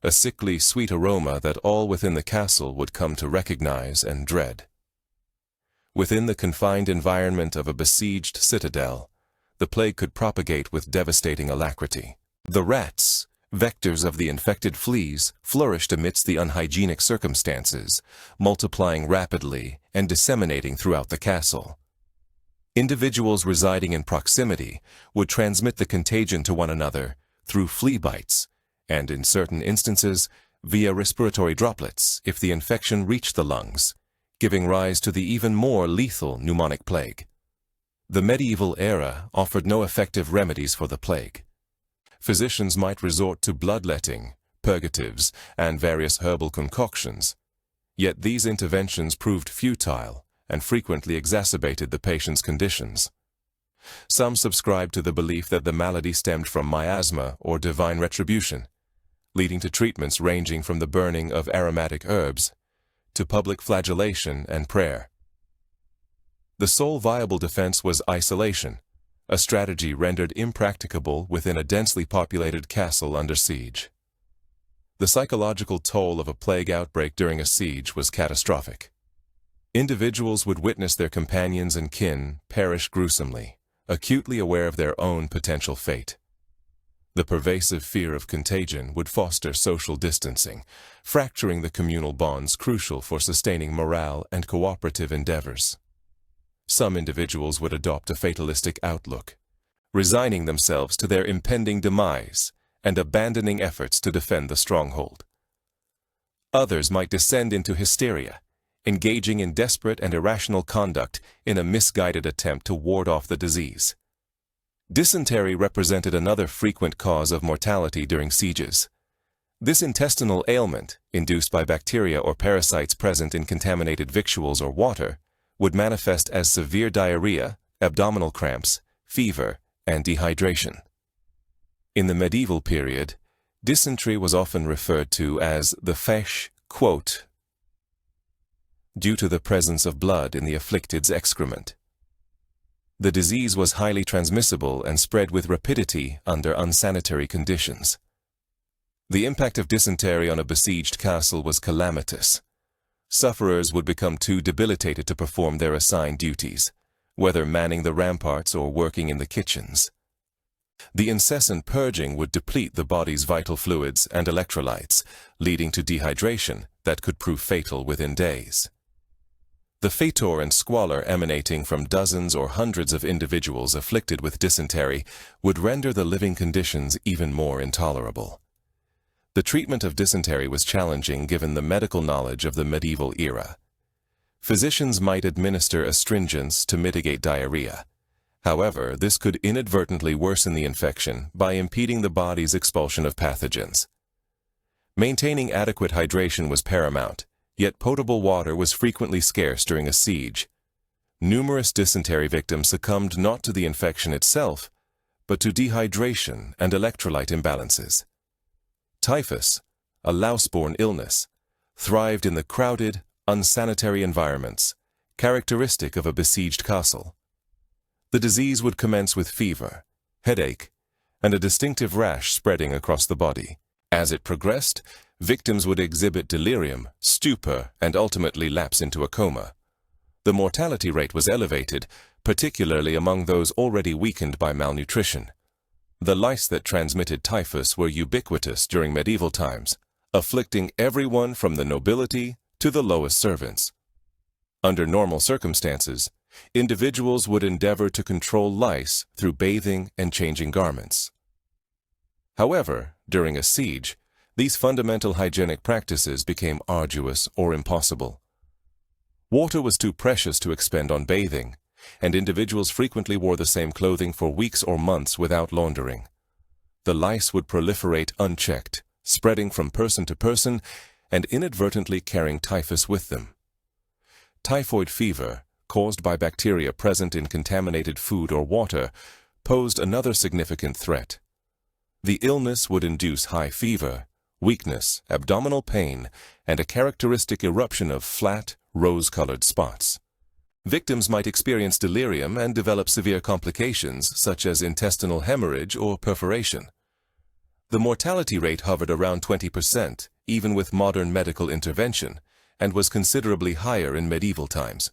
a sickly, sweet aroma that all within the castle would come to recognize and dread. Within the confined environment of a besieged citadel, the plague could propagate with devastating alacrity. The rats, vectors of the infected fleas, flourished amidst the unhygienic circumstances, multiplying rapidly and disseminating throughout the castle. Individuals residing in proximity would transmit the contagion to one another through flea bites, and in certain instances, via respiratory droplets if the infection reached the lungs, giving rise to the even more lethal pneumonic plague. The medieval era offered no effective remedies for the plague. Physicians might resort to bloodletting, purgatives, and various herbal concoctions, yet these interventions proved futile and frequently exacerbated the patient's conditions. Some subscribed to the belief that the malady stemmed from miasma or divine retribution, leading to treatments ranging from the burning of aromatic herbs to public flagellation and prayer. The sole viable defense was isolation, a strategy rendered impracticable within a densely populated castle under siege. The psychological toll of a plague outbreak during a siege was catastrophic. Individuals would witness their companions and kin perish gruesomely, acutely aware of their own potential fate. The pervasive fear of contagion would foster social distancing, fracturing the communal bonds crucial for sustaining morale and cooperative endeavors. Some individuals would adopt a fatalistic outlook, resigning themselves to their impending demise and abandoning efforts to defend the stronghold. Others might descend into hysteria, engaging in desperate and irrational conduct in a misguided attempt to ward off the disease. Dysentery represented another frequent cause of mortality during sieges. This intestinal ailment, induced by bacteria or parasites present in contaminated victuals or water, would manifest as severe diarrhea, abdominal cramps, fever, and dehydration. In the medieval period, dysentery was often referred to as the fesh, quote, due to the presence of blood in the afflicted's excrement. The disease was highly transmissible and spread with rapidity under unsanitary conditions. The impact of dysentery on a besieged castle was calamitous. Sufferers would become too debilitated to perform their assigned duties, whether manning the ramparts or working in the kitchens. The incessant purging would deplete the body's vital fluids and electrolytes, leading to dehydration that could prove fatal within days. The fetor and squalor emanating from dozens or hundreds of individuals afflicted with dysentery would render the living conditions even more intolerable. The treatment of dysentery was challenging given the medical knowledge of the medieval era. Physicians might administer astringents to mitigate diarrhea. However, this could inadvertently worsen the infection by impeding the body's expulsion of pathogens. Maintaining adequate hydration was paramount, yet potable water was frequently scarce during a siege. Numerous dysentery victims succumbed not to the infection itself, but to dehydration and electrolyte imbalances. Typhus, a louse-borne illness, thrived in the crowded, unsanitary environments, characteristic of a besieged castle. The disease would commence with fever, headache, and a distinctive rash spreading across the body. As it progressed, victims would exhibit delirium, stupor, and ultimately lapse into a coma. The mortality rate was elevated, particularly among those already weakened by malnutrition. The lice that transmitted typhus were ubiquitous during medieval times, afflicting everyone from the nobility to the lowest servants. Under normal circumstances, individuals would endeavor to control lice through bathing and changing garments. However, during a siege, these fundamental hygienic practices became arduous or impossible. Water was too precious to expend on bathing, and individuals frequently wore the same clothing for weeks or months without laundering. The lice would proliferate unchecked, spreading from person to person and inadvertently carrying typhus with them. Typhoid fever, caused by bacteria present in contaminated food or water, posed another significant threat. The illness would induce high fever, weakness, abdominal pain, and a characteristic eruption of flat, rose-colored spots. Victims might experience delirium and develop severe complications such as intestinal hemorrhage or perforation. The mortality rate hovered around 20%, even with modern medical intervention, and was considerably higher in medieval times.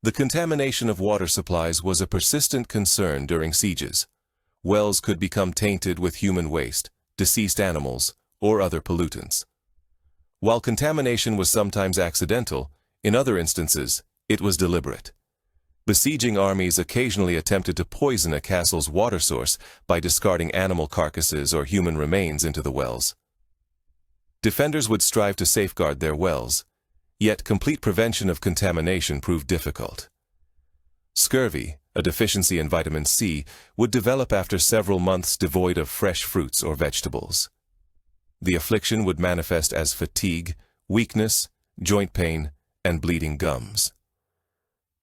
The contamination of water supplies was a persistent concern during sieges. Wells could become tainted with human waste, deceased animals, or other pollutants. While contamination was sometimes accidental, in other instances, it was deliberate. Besieging armies occasionally attempted to poison a castle's water source by discarding animal carcasses or human remains into the wells. Defenders would strive to safeguard their wells, yet complete prevention of contamination proved difficult. Scurvy, a deficiency in vitamin C, would develop after several months devoid of fresh fruits or vegetables. The affliction would manifest as fatigue, weakness, joint pain, and bleeding gums.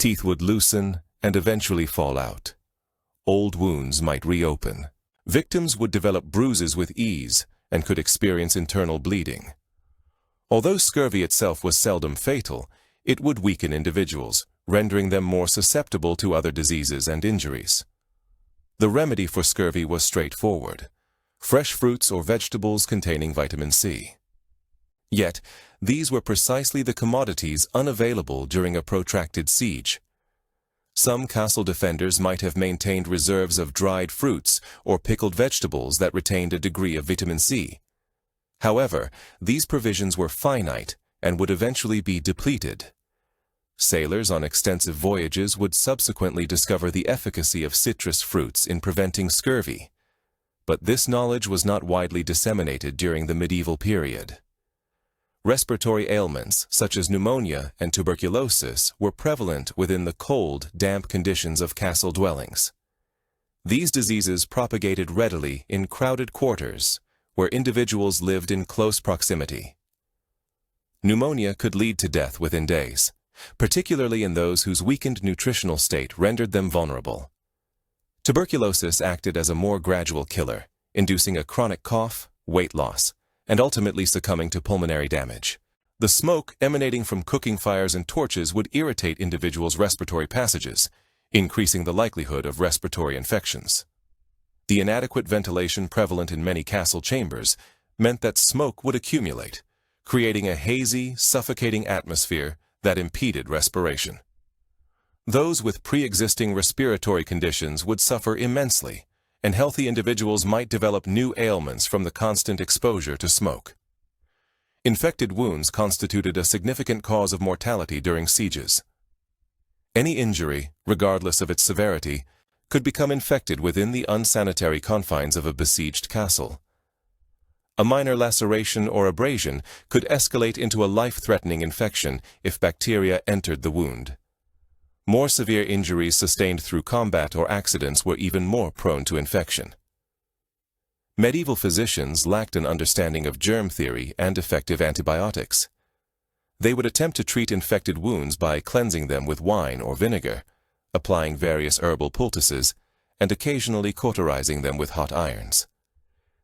Teeth would loosen and eventually fall out. Old wounds might reopen. Victims would develop bruises with ease and could experience internal bleeding. Although scurvy itself was seldom fatal, it would weaken individuals, rendering them more susceptible to other diseases and injuries. The remedy for scurvy was straightforward: fresh fruits or vegetables containing vitamin C. Yet, these were precisely the commodities unavailable during a protracted siege. Some castle defenders might have maintained reserves of dried fruits or pickled vegetables that retained a degree of vitamin C. However, these provisions were finite and would eventually be depleted. Sailors on extensive voyages would subsequently discover the efficacy of citrus fruits in preventing scurvy, but this knowledge was not widely disseminated during the medieval period. Respiratory ailments, such as pneumonia and tuberculosis, were prevalent within the cold, damp conditions of castle dwellings. These diseases propagated readily in crowded quarters, where individuals lived in close proximity. Pneumonia could lead to death within days, particularly in those whose weakened nutritional state rendered them vulnerable. Tuberculosis acted as a more gradual killer, inducing a chronic cough, weight loss, and ultimately succumbing to pulmonary damage. The smoke emanating from cooking fires and torches would irritate individuals' respiratory passages, increasing the likelihood of respiratory infections. The inadequate ventilation prevalent in many castle chambers meant that smoke would accumulate, creating a hazy, suffocating atmosphere that impeded respiration. Those with pre-existing respiratory conditions would suffer immensely, and healthy individuals might develop new ailments from the constant exposure to smoke. Infected wounds constituted a significant cause of mortality during sieges. Any injury, regardless of its severity, could become infected within the unsanitary confines of a besieged castle. A minor laceration or abrasion could escalate into a life-threatening infection if bacteria entered the wound. More severe injuries sustained through combat or accidents were even more prone to infection. Medieval physicians lacked an understanding of germ theory and effective antibiotics. They would attempt to treat infected wounds by cleansing them with wine or vinegar, applying various herbal poultices, and occasionally cauterizing them with hot irons.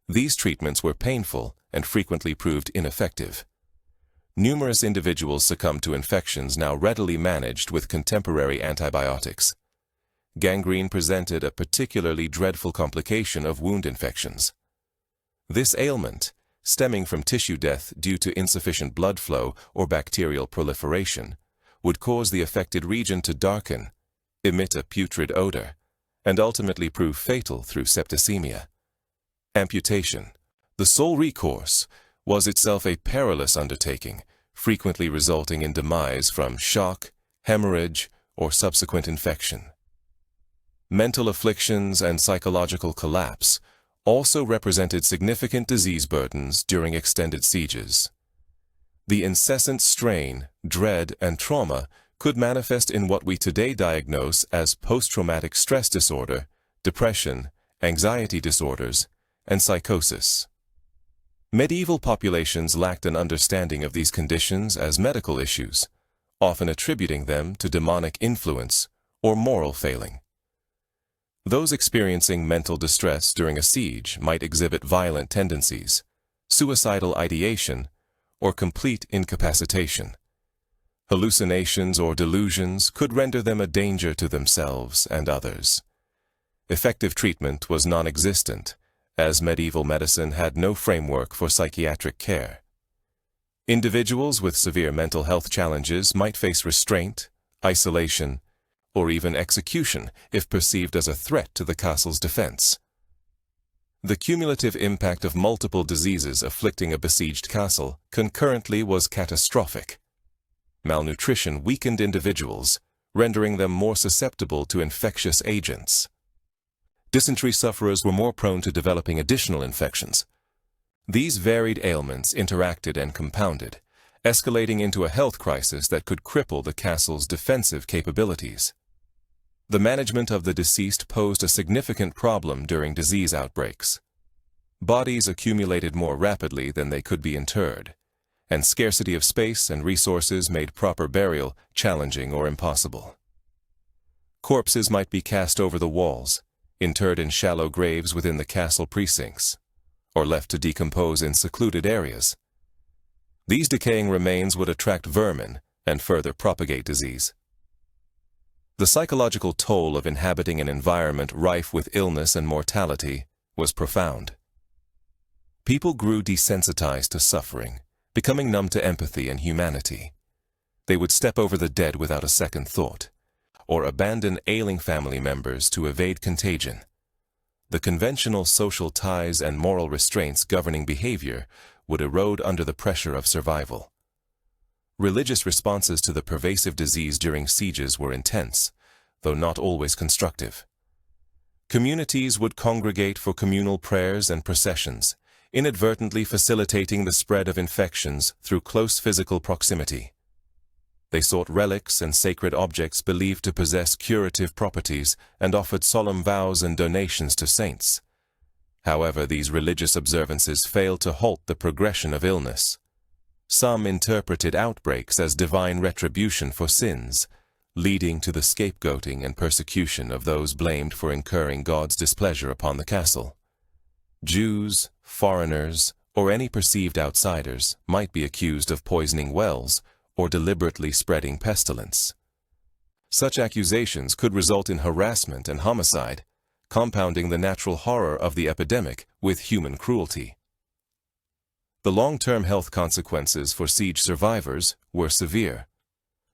These treatments were painful and frequently proved ineffective. Numerous individuals succumbed to infections now readily managed with contemporary antibiotics. Gangrene presented a particularly dreadful complication of wound infections. This ailment, stemming from tissue death due to insufficient blood flow or bacterial proliferation, would cause the affected region to darken, emit a putrid odor, and ultimately prove fatal through septicemia. Amputation, the sole recourse, was itself a perilous undertaking, frequently resulting in demise from shock, hemorrhage, or subsequent infection. Mental afflictions and psychological collapse also represented significant disease burdens during extended sieges. The incessant strain, dread, and trauma could manifest in what we today diagnose as post-traumatic stress disorder, depression, anxiety disorders, and psychosis. Medieval populations lacked an understanding of these conditions as medical issues, often attributing them to demonic influence or moral failing. Those experiencing mental distress during a siege might exhibit violent tendencies, suicidal ideation, or complete incapacitation. Hallucinations or delusions could render them a danger to themselves and others. Effective treatment was non-existent, as medieval medicine had no framework for psychiatric care. Individuals with severe mental health challenges might face restraint, isolation, or even execution if perceived as a threat to the castle's defense. The cumulative impact of multiple diseases afflicting a besieged castle concurrently was catastrophic. Malnutrition weakened individuals, rendering them more susceptible to infectious agents. Dysentery sufferers were more prone to developing additional infections. These varied ailments interacted and compounded, escalating into a health crisis that could cripple the castle's defensive capabilities. The management of the deceased posed a significant problem during disease outbreaks. Bodies accumulated more rapidly than they could be interred, and scarcity of space and resources made proper burial challenging or impossible. Corpses might be cast over the walls, interred in shallow graves within the castle precincts, or left to decompose in secluded areas. These decaying remains would attract vermin and further propagate disease. The psychological toll of inhabiting an environment rife with illness and mortality was profound. People grew desensitized to suffering, becoming numb to empathy and humanity. They would step over the dead without a second thought, or abandon ailing family members to evade contagion. The conventional social ties and moral restraints governing behavior would erode under the pressure of survival. Religious responses to the pervasive disease during sieges were intense, though not always constructive. Communities would congregate for communal prayers and processions, inadvertently facilitating the spread of infections through close physical proximity. They sought relics and sacred objects believed to possess curative properties and offered solemn vows and donations to saints. However, these religious observances failed to halt the progression of illness. Some interpreted outbreaks as divine retribution for sins, leading to the scapegoating and persecution of those blamed for incurring God's displeasure upon the castle. Jews, foreigners, or any perceived outsiders might be accused of poisoning wells or deliberately spreading pestilence. Such accusations could result in harassment and homicide, compounding the natural horror of the epidemic with human cruelty. The long-term health consequences for siege survivors were severe.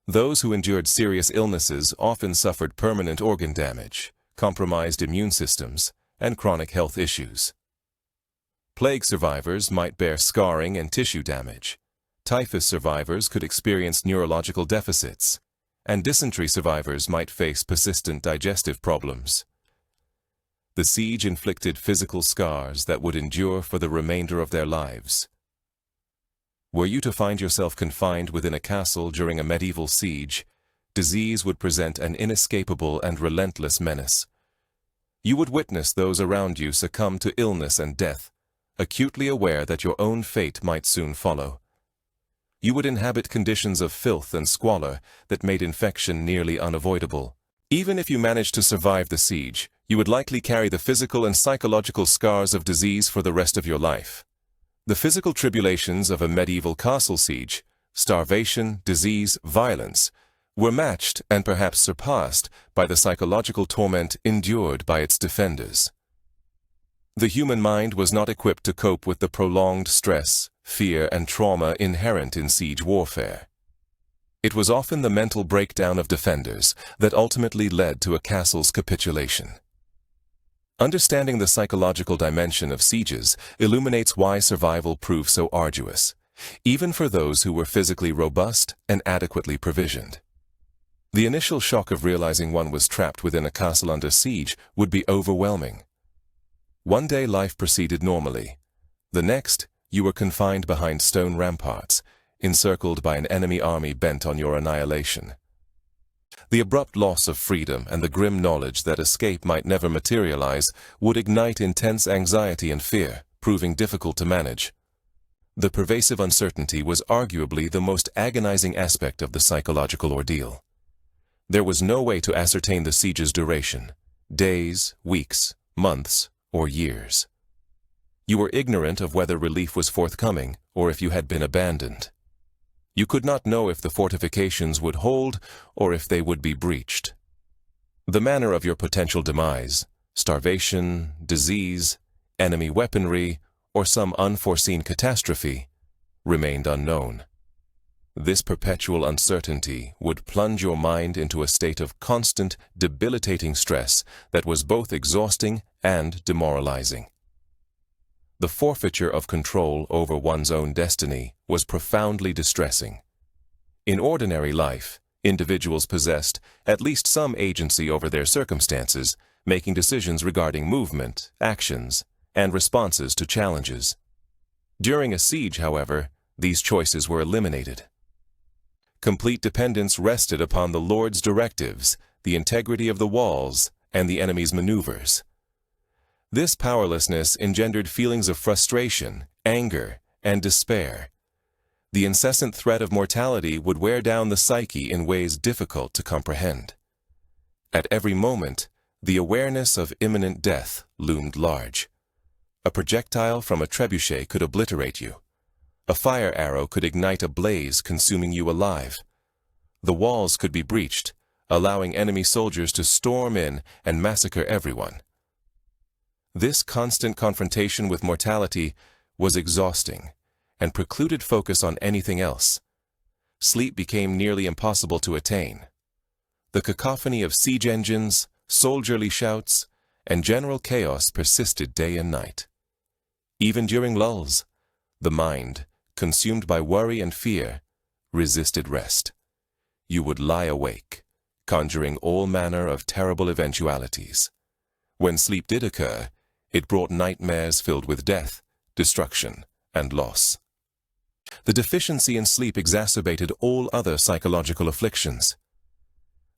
Those who endured serious illnesses often suffered permanent organ damage, compromised immune systems, and chronic health issues. Plague survivors might bear scarring and tissue damage. Typhus survivors could experience neurological deficits, and dysentery survivors might face persistent digestive problems. The siege inflicted physical scars that would endure for the remainder of their lives. Were you to find yourself confined within a castle during a medieval siege, disease would present an inescapable and relentless menace. You would witness those around you succumb to illness and death, acutely aware that your own fate might soon follow. You would inhabit conditions of filth and squalor that made infection nearly unavoidable. Even if you managed to survive the siege, you would likely carry the physical and psychological scars of disease for the rest of your life. The physical tribulations of a medieval castle siege, starvation, disease, violence, were matched and perhaps surpassed by the psychological torment endured by its defenders. The human mind was not equipped to cope with the prolonged stress, fear, and trauma inherent in siege warfare. It was often the mental breakdown of defenders that ultimately led to a castle's capitulation. Understanding the psychological dimension of sieges illuminates why survival proved so arduous, even for those who were physically robust and adequately provisioned. The initial shock of realizing one was trapped within a castle under siege would be overwhelming. One day life proceeded normally. The next, you were confined behind stone ramparts, encircled by an enemy army bent on your annihilation. The abrupt loss of freedom and the grim knowledge that escape might never materialize would ignite intense anxiety and fear, proving difficult to manage. The pervasive uncertainty was arguably the most agonizing aspect of the psychological ordeal. There was no way to ascertain the siege's duration, days, weeks, months, or years. You were ignorant of whether relief was forthcoming or if you had been abandoned. You could not know if the fortifications would hold or if they would be breached. The manner of your potential demise, starvation, disease, enemy weaponry, or some unforeseen catastrophe, remained unknown. This perpetual uncertainty would plunge your mind into a state of constant, debilitating stress that was both exhausting and demoralizing. The forfeiture of control over one's own destiny was profoundly distressing. In ordinary life, individuals possessed at least some agency over their circumstances, making decisions regarding movement, actions, and responses to challenges. During a siege, however, these choices were eliminated. Complete dependence rested upon the Lord's directives, the integrity of the walls, and the enemy's maneuvers. This powerlessness engendered feelings of frustration, anger, and despair. The incessant threat of mortality would wear down the psyche in ways difficult to comprehend. At every moment, the awareness of imminent death loomed large. A projectile from a trebuchet could obliterate you. A fire arrow could ignite a blaze, consuming you alive. The walls could be breached, allowing enemy soldiers to storm in and massacre everyone. This constant confrontation with mortality was exhausting and precluded focus on anything else. Sleep became nearly impossible to attain. The cacophony of siege engines, soldierly shouts, and general chaos persisted day and night. Even during lulls, the mind, consumed by worry and fear, resisted rest. You would lie awake, conjuring all manner of terrible eventualities. When sleep did occur, it brought nightmares filled with death, destruction, and loss. The deficiency in sleep exacerbated all other psychological afflictions.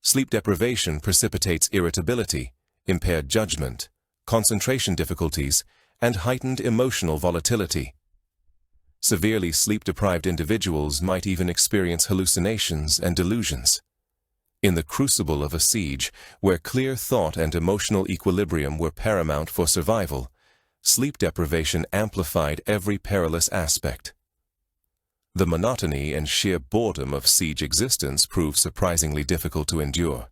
Sleep deprivation precipitates irritability, impaired judgment, concentration difficulties, and heightened emotional volatility. Severely sleep-deprived individuals might even experience hallucinations and delusions. In the crucible of a siege, where clear thought and emotional equilibrium were paramount for survival, sleep deprivation amplified every perilous aspect. The monotony and sheer boredom of siege existence proved surprisingly difficult to endure.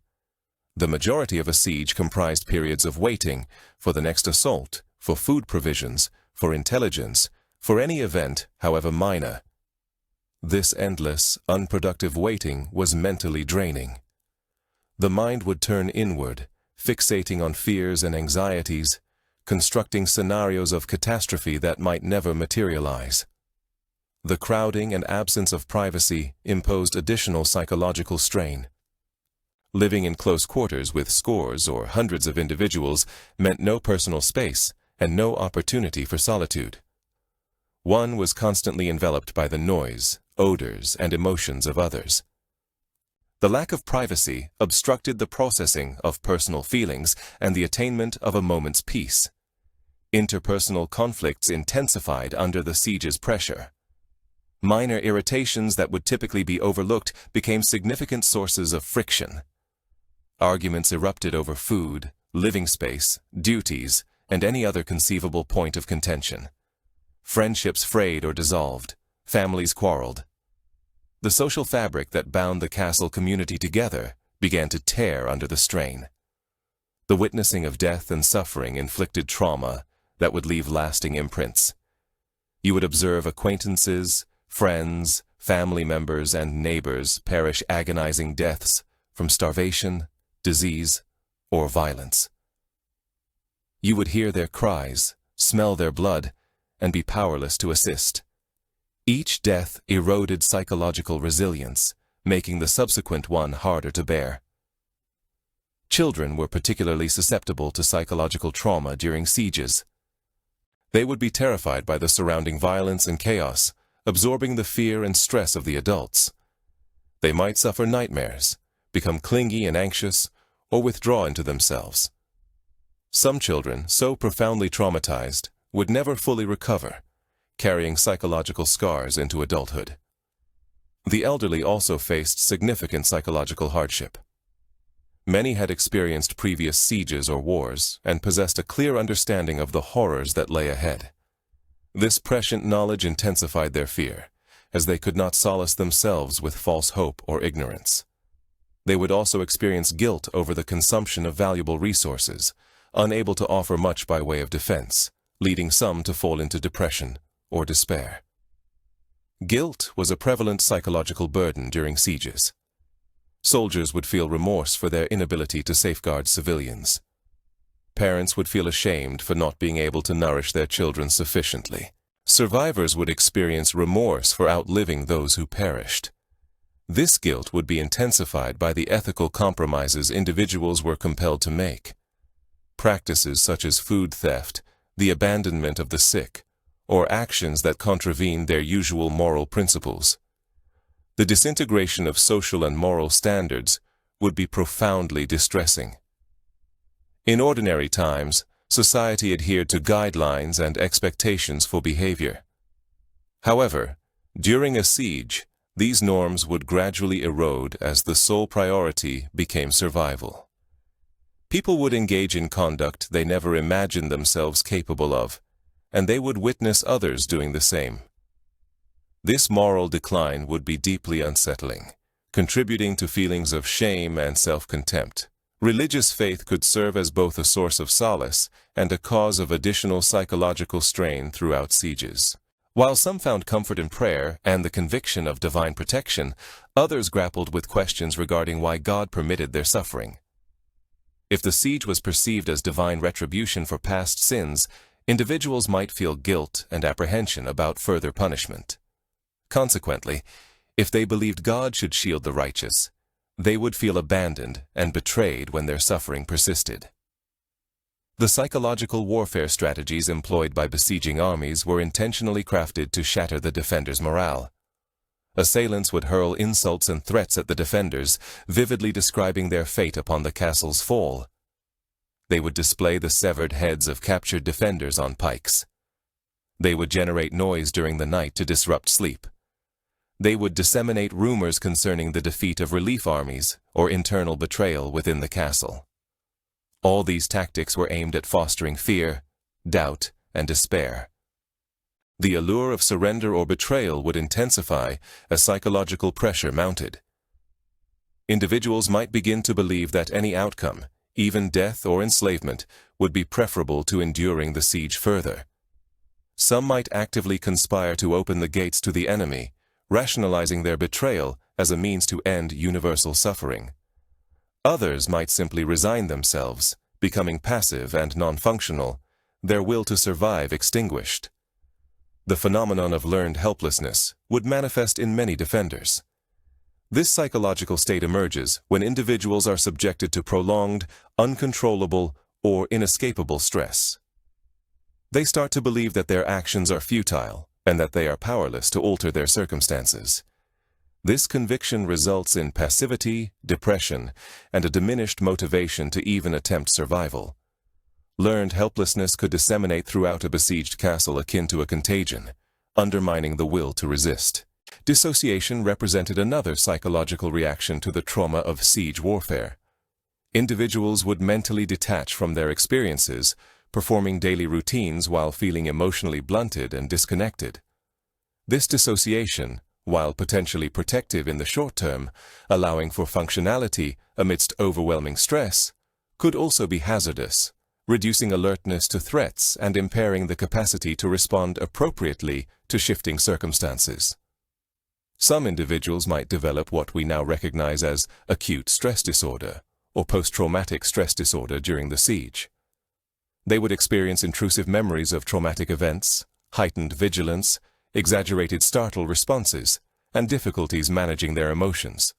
The majority of a siege comprised periods of waiting for the next assault, for food provisions, for intelligence, for any event, however minor. This endless, unproductive waiting was mentally draining. The mind would turn inward, fixating on fears and anxieties, constructing scenarios of catastrophe that might never materialize. The crowding and absence of privacy imposed additional psychological strain. Living in close quarters with scores or hundreds of individuals meant no personal space and no opportunity for solitude. One was constantly enveloped by the noise, odors, and emotions of others. The lack of privacy obstructed the processing of personal feelings and the attainment of a moment's peace. Interpersonal conflicts intensified under the siege's pressure. Minor irritations that would typically be overlooked became significant sources of friction. Arguments erupted over food, living space, duties, and any other conceivable point of contention. Friendships frayed or dissolved. Families quarreled. The social fabric that bound the castle community together began to tear under the strain. The witnessing of death and suffering inflicted trauma that would leave lasting imprints. You would observe acquaintances, friends, family members, and neighbors perish agonizing deaths from starvation, disease, or violence. You would hear their cries, smell their blood, and be powerless to assist. Each death eroded psychological resilience, making the subsequent one harder to bear. Children were particularly susceptible to psychological trauma during sieges. They would be terrified by the surrounding violence and chaos, absorbing the fear and stress of the adults. They might suffer nightmares, become clingy and anxious, or withdraw into themselves. Some children, so profoundly traumatized, would never fully recover, carrying psychological scars into adulthood. The elderly also faced significant psychological hardship. Many had experienced previous sieges or wars and possessed a clear understanding of the horrors that lay ahead. This prescient knowledge intensified their fear, as they could not solace themselves with false hope or ignorance. They would also experience guilt over the consumption of valuable resources, unable to offer much by way of defense, leading some to fall into depression or despair. Guilt was a prevalent psychological burden during sieges. Soldiers would feel remorse for their inability to safeguard civilians. Parents would feel ashamed for not being able to nourish their children sufficiently. Survivors would experience remorse for outliving those who perished. This guilt would be intensified by the ethical compromises individuals were compelled to make. Practices such as food theft, the abandonment of the sick, or actions that contravene their usual moral principles. The disintegration of social and moral standards would be profoundly distressing. In ordinary times, society adhered to guidelines and expectations for behavior. However, during a siege, these norms would gradually erode as the sole priority became survival. People would engage in conduct they never imagined themselves capable of, and they would witness others doing the same. This moral decline would be deeply unsettling, contributing to feelings of shame and self-contempt. Religious faith could serve as both a source of solace and a cause of additional psychological strain throughout sieges. While some found comfort in prayer and the conviction of divine protection, others grappled with questions regarding why God permitted their suffering. If the siege was perceived as divine retribution for past sins, individuals might feel guilt and apprehension about further punishment. Consequently, if they believed God should shield the righteous, they would feel abandoned and betrayed when their suffering persisted. The psychological warfare strategies employed by besieging armies were intentionally crafted to shatter the defenders' morale. Assailants would hurl insults and threats at the defenders, vividly describing their fate upon the castle's fall. They would display the severed heads of captured defenders on pikes. They would generate noise during the night to disrupt sleep. They would disseminate rumors concerning the defeat of relief armies or internal betrayal within the castle. All these tactics were aimed at fostering fear, doubt, and despair. The allure of surrender or betrayal would intensify as psychological pressure mounted. Individuals might begin to believe that any outcome, even death or enslavement, would be preferable to enduring the siege further. Some might actively conspire to open the gates to the enemy, rationalizing their betrayal as a means to end universal suffering. Others might simply resign themselves, becoming passive and non-functional, their will to survive extinguished. The phenomenon of learned helplessness would manifest in many defenders. This psychological state emerges when individuals are subjected to prolonged, uncontrollable, or inescapable stress. They start to believe that their actions are futile and that they are powerless to alter their circumstances. This conviction results in passivity, depression, and a diminished motivation to even attempt survival. Learned helplessness could disseminate throughout a besieged castle akin to a contagion, undermining the will to resist. Dissociation represented another psychological reaction to the trauma of siege warfare. Individuals would mentally detach from their experiences, performing daily routines while feeling emotionally blunted and disconnected. This dissociation, while potentially protective in the short term, allowing for functionality amidst overwhelming stress, could also be hazardous, reducing alertness to threats and impairing the capacity to respond appropriately to shifting circumstances. Some individuals might develop what we now recognize as acute stress disorder or post-traumatic stress disorder during the siege. They would experience intrusive memories of traumatic events, heightened vigilance, exaggerated startle responses, and difficulties managing their emotions.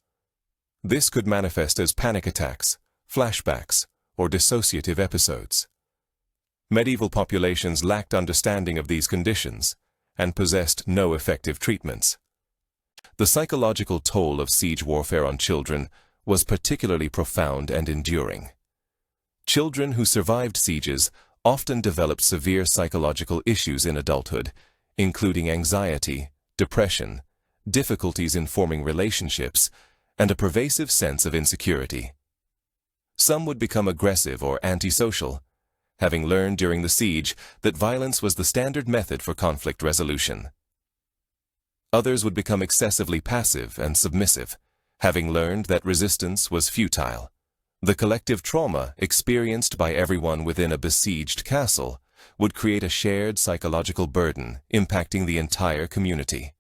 This could manifest as panic attacks, flashbacks, or dissociative episodes. Medieval populations lacked understanding of these conditions and possessed no effective treatments. The psychological toll of siege warfare on children was particularly profound and enduring. Children who survived sieges often developed severe psychological issues in adulthood, including anxiety, depression, difficulties in forming relationships, and a pervasive sense of insecurity. Some would become aggressive or antisocial, having learned during the siege that violence was the standard method for conflict resolution. Others would become excessively passive and submissive, having learned that resistance was futile. The collective trauma experienced by everyone within a besieged castle would create a shared psychological burden impacting the entire community.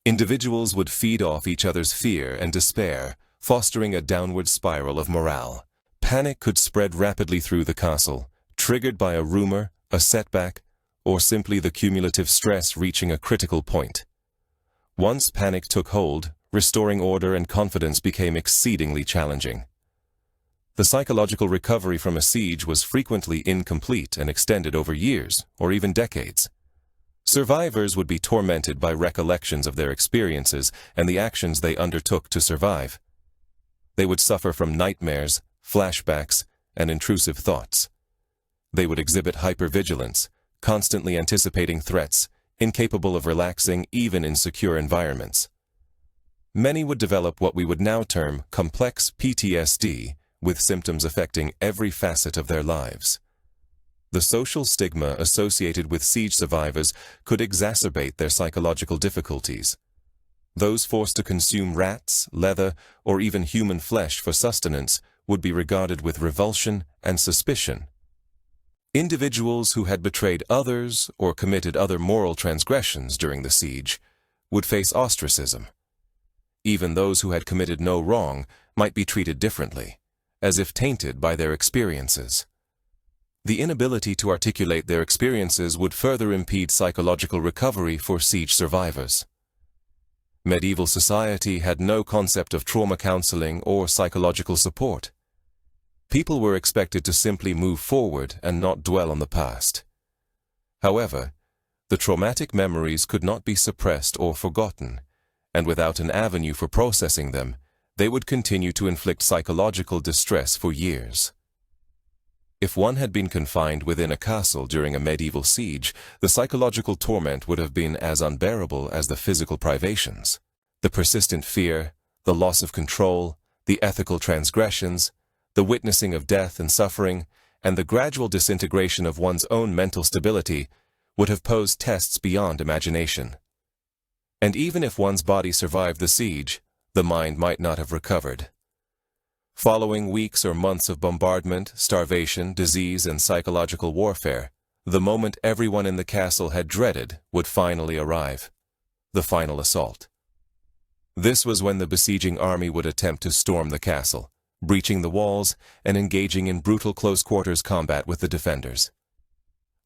Individuals would feed off each other's fear and despair, fostering a downward spiral of morale. Panic could spread rapidly through the castle, triggered by a rumor, a setback, or simply the cumulative stress reaching a critical point. Once panic took hold, restoring order and confidence became exceedingly challenging. The psychological recovery from a siege was frequently incomplete and extended over years or even decades. Survivors would be tormented by recollections of their experiences and the actions they undertook to survive. They would suffer from nightmares, flashbacks, and intrusive thoughts. They would exhibit hypervigilance, constantly anticipating threats, incapable of relaxing even in secure environments. Many would develop what we would now term complex PTSD, with symptoms affecting every facet of their lives. The social stigma associated with siege survivors could exacerbate their psychological difficulties. Those forced to consume rats, leather, or even human flesh for sustenance would be regarded with revulsion and suspicion. Individuals who had betrayed others or committed other moral transgressions during the siege would face ostracism. Even those who had committed no wrong might be treated differently, as if tainted by their experiences. The inability to articulate their experiences would further impede psychological recovery for siege survivors. Medieval society had no concept of trauma counseling or psychological support. People were expected to simply move forward and not dwell on the past. However, the traumatic memories could not be suppressed or forgotten, and without an avenue for processing them, they would continue to inflict psychological distress for years. If one had been confined within a castle during a medieval siege, the psychological torment would have been as unbearable as the physical privations. The persistent fear, the loss of control, the ethical transgressions, the witnessing of death and suffering, and the gradual disintegration of one's own mental stability would have posed tests beyond imagination. And even if one's body survived the siege, the mind might not have recovered. Following weeks or months of bombardment, starvation, disease, and psychological warfare, the moment everyone in the castle had dreaded would finally arrive: the final assault. This was when the besieging army would attempt to storm the castle, breaching the walls and engaging in brutal close-quarters combat with the defenders.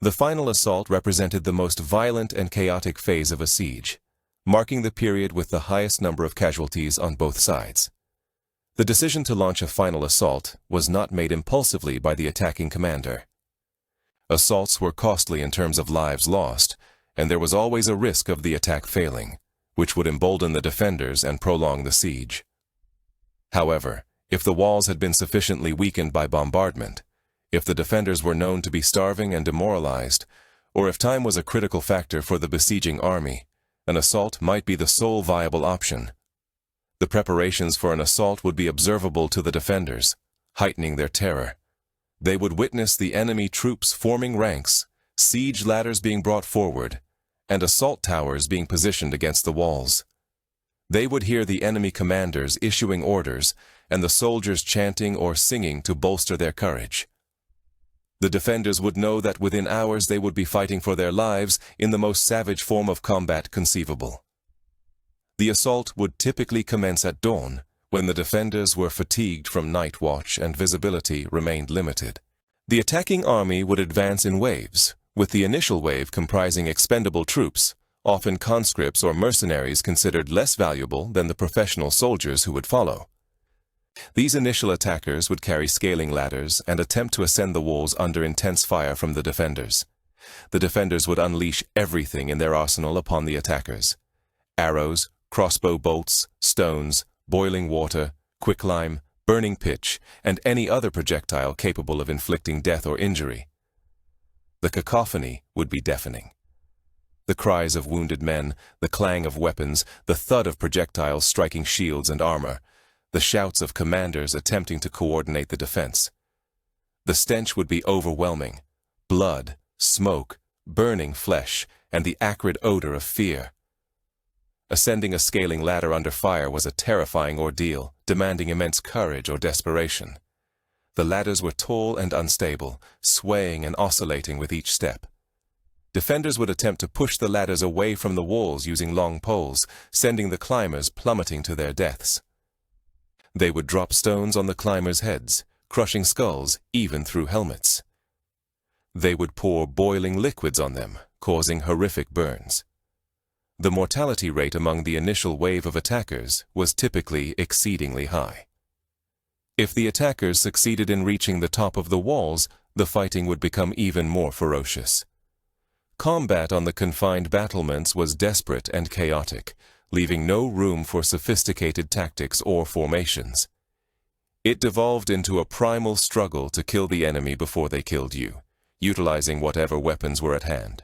The final assault represented the most violent and chaotic phase of a siege, marking the period with the highest number of casualties on both sides. The decision to launch a final assault was not made impulsively by the attacking commander. Assaults were costly in terms of lives lost, and there was always a risk of the attack failing, which would embolden the defenders and prolong the siege. However, if the walls had been sufficiently weakened by bombardment, if the defenders were known to be starving and demoralized, or if time was a critical factor for the besieging army, an assault might be the sole viable option. The preparations for an assault would be observable to the defenders, heightening their terror. They would witness the enemy troops forming ranks, siege ladders being brought forward, and assault towers being positioned against the walls. They would hear the enemy commanders issuing orders and the soldiers chanting or singing to bolster their courage. The defenders would know that within hours they would be fighting for their lives in the most savage form of combat conceivable. The assault would typically commence at dawn, when the defenders were fatigued from night watch and visibility remained limited. The attacking army would advance in waves, with the initial wave comprising expendable troops, often conscripts or mercenaries considered less valuable than the professional soldiers who would follow. These initial attackers would carry scaling ladders and attempt to ascend the walls under intense fire from the defenders. The defenders would unleash everything in their arsenal upon the attackers: arrows, crossbow bolts, stones, boiling water, quicklime, burning pitch, and any other projectile capable of inflicting death or injury. The cacophony would be deafening. The cries of wounded men, the clang of weapons, the thud of projectiles striking shields and armor, the shouts of commanders attempting to coordinate the defense. The stench would be overwhelming: blood, smoke, burning flesh, and the acrid odor of fear. Ascending a scaling ladder under fire was a terrifying ordeal, demanding immense courage or desperation. The ladders were tall and unstable, swaying and oscillating with each step. Defenders would attempt to push the ladders away from the walls using long poles, sending the climbers plummeting to their deaths. They would drop stones on the climbers' heads, crushing skulls even through helmets. They would pour boiling liquids on them, causing horrific burns. The mortality rate among the initial wave of attackers was typically exceedingly high. If the attackers succeeded in reaching the top of the walls, the fighting would become even more ferocious. Combat on the confined battlements was desperate and chaotic, leaving no room for sophisticated tactics or formations. It devolved into a primal struggle to kill the enemy before they killed you, utilizing whatever weapons were at hand.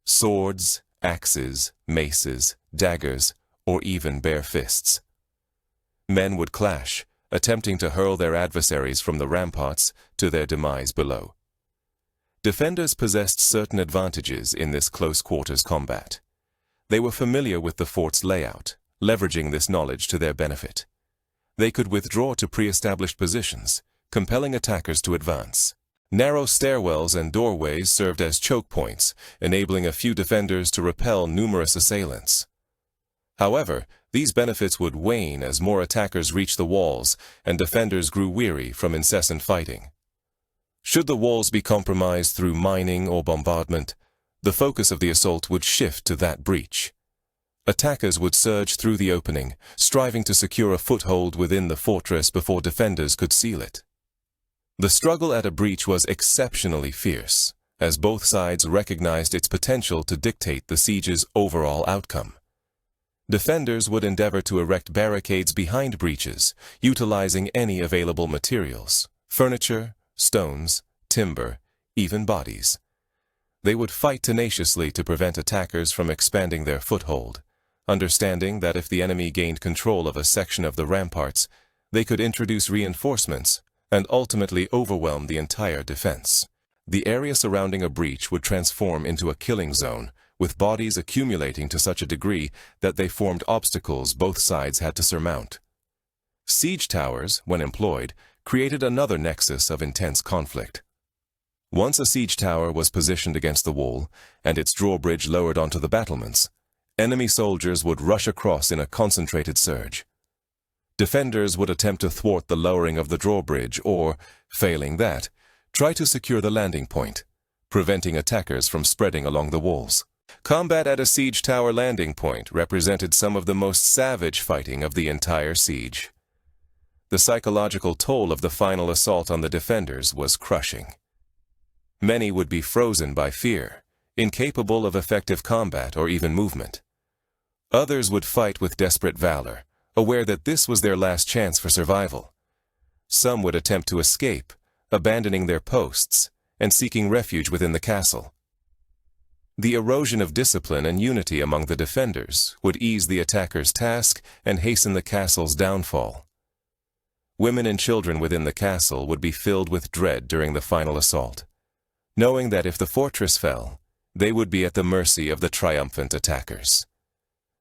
Swords, axes, maces, daggers, or even bare fists. Men would clash, attempting to hurl their adversaries from the ramparts to their demise below. Defenders possessed certain advantages in this close-quarters combat. They were familiar with the fort's layout, leveraging this knowledge to their benefit. They could withdraw to pre-established positions, compelling attackers to advance. Narrow stairwells and doorways served as choke points, enabling a few defenders to repel numerous assailants. However, these benefits would wane as more attackers reached the walls and defenders grew weary from incessant fighting. Should the walls be compromised through mining or bombardment, the focus of the assault would shift to that breach. Attackers would surge through the opening, striving to secure a foothold within the fortress before defenders could seal it. The struggle at a breach was exceptionally fierce, as both sides recognized its potential to dictate the siege's overall outcome. Defenders would endeavor to erect barricades behind breaches, utilizing any available materials: furniture, stones, timber, even bodies. They would fight tenaciously to prevent attackers from expanding their foothold, understanding that if the enemy gained control of a section of the ramparts, they could introduce reinforcements and ultimately overwhelm the entire defense. The area surrounding a breach would transform into a killing zone, with bodies accumulating to such a degree that they formed obstacles both sides had to surmount. Siege towers, when employed, created another nexus of intense conflict. Once a siege tower was positioned against the wall and its drawbridge lowered onto the battlements, enemy soldiers would rush across in a concentrated surge. Defenders would attempt to thwart the lowering of the drawbridge or, failing that, try to secure the landing point, preventing attackers from spreading along the walls. Combat at a siege tower landing point represented some of the most savage fighting of the entire siege. The psychological toll of the final assault on the defenders was crushing. Many would be frozen by fear, incapable of effective combat or even movement. Others would fight with desperate valor, aware that this was their last chance for survival. Some would attempt to escape, abandoning their posts and seeking refuge within the castle. The erosion of discipline and unity among the defenders would ease the attacker's task and hasten the castle's downfall. Women and children within the castle would be filled with dread during the final assault, knowing that if the fortress fell, they would be at the mercy of the triumphant attackers.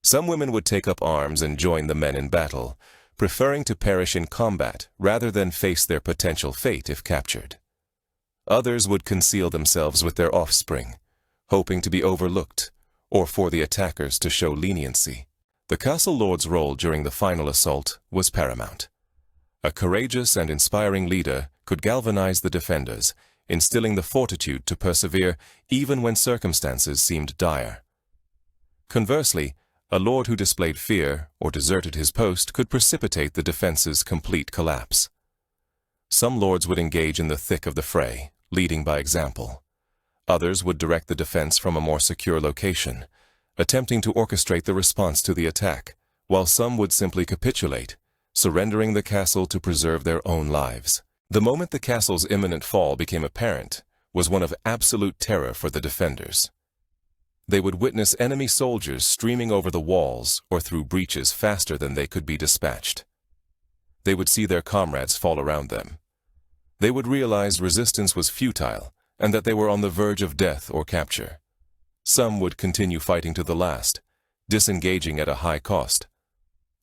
Some women would take up arms and join the men in battle, preferring to perish in combat rather than face their potential fate if captured. Others would conceal themselves with their offspring, hoping to be overlooked or for the attackers to show leniency. The castle lord's role during the final assault was paramount. A courageous and inspiring leader could galvanize the defenders, instilling the fortitude to persevere even when circumstances seemed dire. Conversely, a lord who displayed fear or deserted his post could precipitate the defense's complete collapse. Some lords would engage in the thick of the fray, leading by example. Others would direct the defense from a more secure location, attempting to orchestrate the response to the attack, while some would simply capitulate, surrendering the castle to preserve their own lives. The moment the castle's imminent fall became apparent was one of absolute terror for the defenders. They would witness enemy soldiers streaming over the walls or through breaches faster than they could be dispatched. They would see their comrades fall around them. They would realize resistance was futile and that they were on the verge of death or capture. Some would continue fighting to the last, disengaging at a high cost.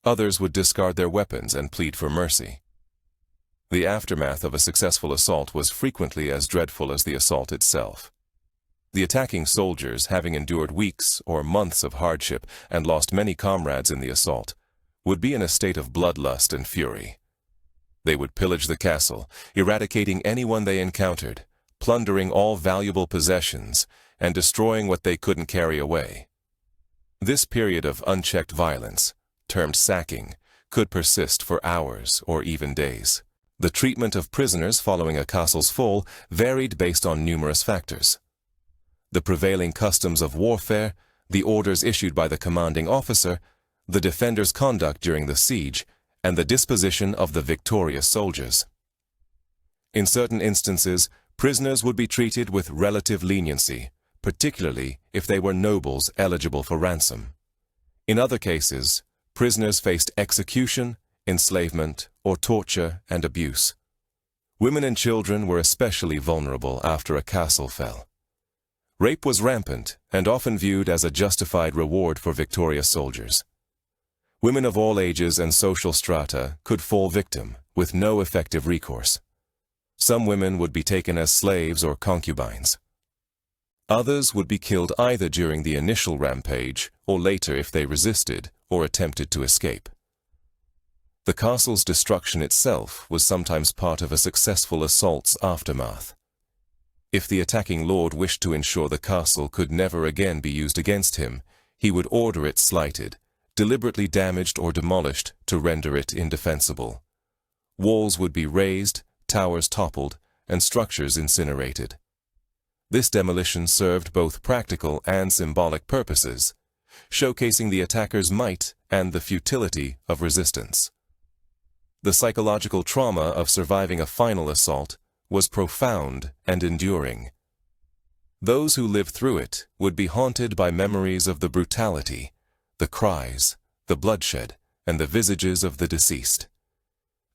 Others would discard their weapons and plead for mercy. The aftermath of a successful assault was frequently as dreadful as the assault itself. The attacking soldiers, having endured weeks or months of hardship and lost many comrades in the assault, would be in a state of bloodlust and fury. They would pillage the castle, eradicating anyone they encountered, plundering all valuable possessions, and destroying what they couldn't carry away. This period of unchecked violence, termed sacking, could persist for hours or even days. The treatment of prisoners following a castle's fall varied based on numerous factors. The prevailing customs of warfare, the orders issued by the commanding officer, the defenders' conduct during the siege, and the disposition of the victorious soldiers. In certain instances, prisoners would be treated with relative leniency, particularly if they were nobles eligible for ransom. In other cases, prisoners faced execution, enslavement, or torture and abuse. Women and children were especially vulnerable after a castle fell. Rape was rampant and often viewed as a justified reward for victorious soldiers. Women of all ages and social strata could fall victim with no effective recourse. Some women would be taken as slaves or concubines. Others would be killed either during the initial rampage or later if they resisted or attempted to escape. The castle's destruction itself was sometimes part of a successful assault's aftermath. If the attacking lord wished to ensure the castle could never again be used against him, he would order it slighted, deliberately damaged or demolished to render it indefensible. Walls would be razed, towers toppled, and structures incinerated. This demolition served both practical and symbolic purposes, showcasing the attacker's might and the futility of resistance. The psychological trauma of surviving a final assault was profound and enduring. Those who lived through it would be haunted by memories of the brutality, the cries, the bloodshed, and the visages of the deceased.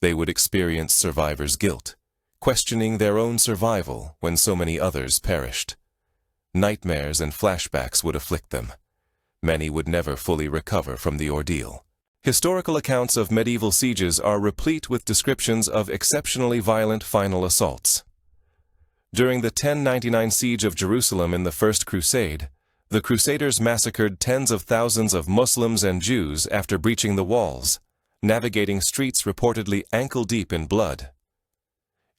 They would experience survivors' guilt, questioning their own survival when so many others perished. Nightmares and flashbacks would afflict them. Many would never fully recover from the ordeal. Historical accounts of medieval sieges are replete with descriptions of exceptionally violent final assaults. During the 1099 siege of Jerusalem in the First Crusade, the Crusaders massacred tens of thousands of Muslims and Jews after breaching the walls, navigating streets reportedly ankle-deep in blood.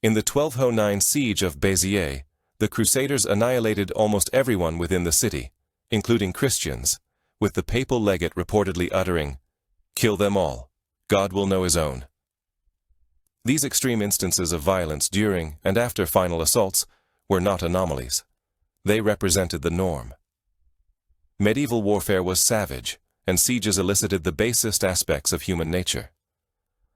In the 1209 siege of Béziers, the Crusaders annihilated almost everyone within the city, including Christians, with the papal legate reportedly uttering, "Kill them all. God will know his own." These extreme instances of violence during and after final assaults were not anomalies. They represented the norm. Medieval warfare was savage, and sieges elicited the basest aspects of human nature.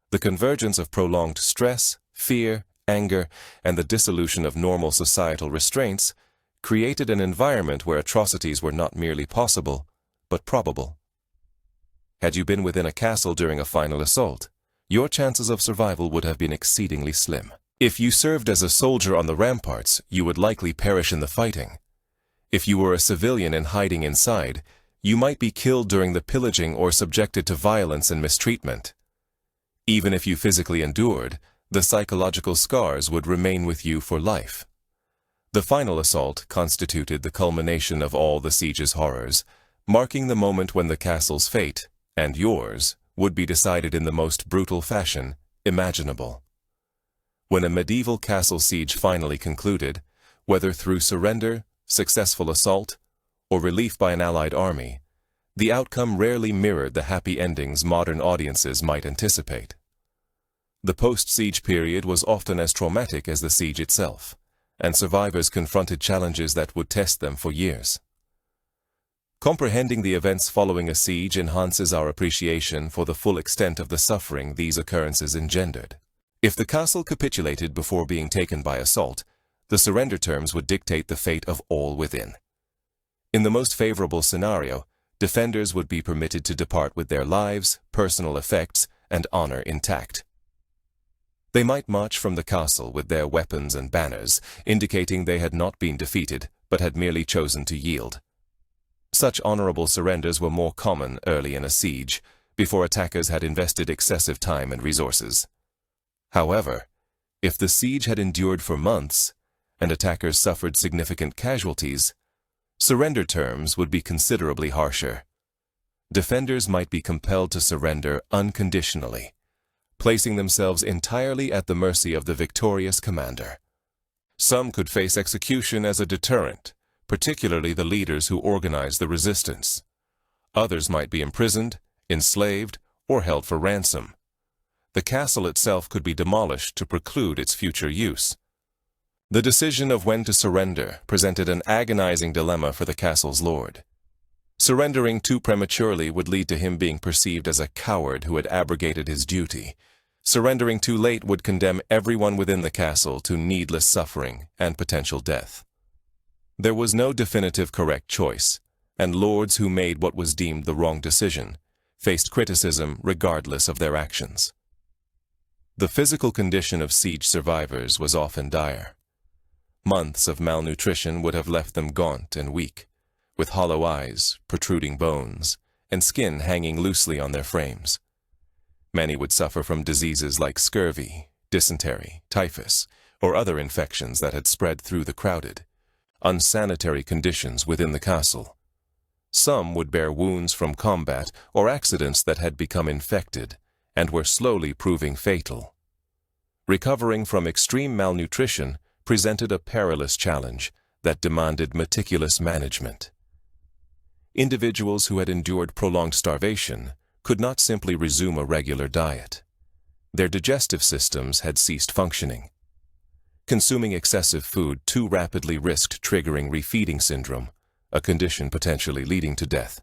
The convergence of prolonged stress, fear, anger, and the dissolution of normal societal restraints created an environment where atrocities were not merely possible, but probable. Had you been within a castle during a final assault, your chances of survival would have been exceedingly slim. If you served as a soldier on the ramparts, you would likely perish in the fighting. If you were a civilian and hiding inside, you might be killed during the pillaging or subjected to violence and mistreatment. Even if you physically endured, the psychological scars would remain with you for life. The final assault constituted the culmination of all the siege's horrors, marking the moment when the castle's fate, and yours, would be decided in the most brutal fashion imaginable. When a medieval castle siege finally concluded, whether through surrender, successful assault, or relief by an allied army, the outcome rarely mirrored the happy endings modern audiences might anticipate. The post-siege period was often as traumatic as the siege itself, and survivors confronted challenges that would test them for years. Comprehending the events following a siege enhances our appreciation for the full extent of the suffering these occurrences engendered. If the castle capitulated before being taken by assault, the surrender terms would dictate the fate of all within. In the most favorable scenario, defenders would be permitted to depart with their lives, personal effects, and honor intact. They might march from the castle with their weapons and banners, indicating they had not been defeated, but had merely chosen to yield. Such honorable surrenders were more common early in a siege, before attackers had invested excessive time and resources. However, if the siege had endured for months, and attackers suffered significant casualties, surrender terms would be considerably harsher. Defenders might be compelled to surrender unconditionally, placing themselves entirely at the mercy of the victorious commander. Some could face execution as a deterrent, particularly the leaders who organized the resistance. Others might be imprisoned, enslaved, or held for ransom. The castle itself could be demolished to preclude its future use. The decision of when to surrender presented an agonizing dilemma for the castle's lord. Surrendering too prematurely would lead to him being perceived as a coward who had abrogated his duty. Surrendering too late would condemn everyone within the castle to needless suffering and potential death. There was no definitive correct choice, and lords who made what was deemed the wrong decision faced criticism regardless of their actions. The physical condition of siege survivors was often dire. Months of malnutrition would have left them gaunt and weak, with hollow eyes, protruding bones, and skin hanging loosely on their frames. Many would suffer from diseases like scurvy, dysentery, typhus, or other infections that had spread through the crowded, unsanitary conditions within the castle. Some would bear wounds from combat or accidents that had become infected and were slowly proving fatal. Recovering from extreme malnutrition presented a perilous challenge that demanded meticulous management. Individuals who had endured prolonged starvation could not simply resume a regular diet. Their digestive systems had ceased functioning. Consuming excessive food too rapidly risked triggering refeeding syndrome, a condition potentially leading to death.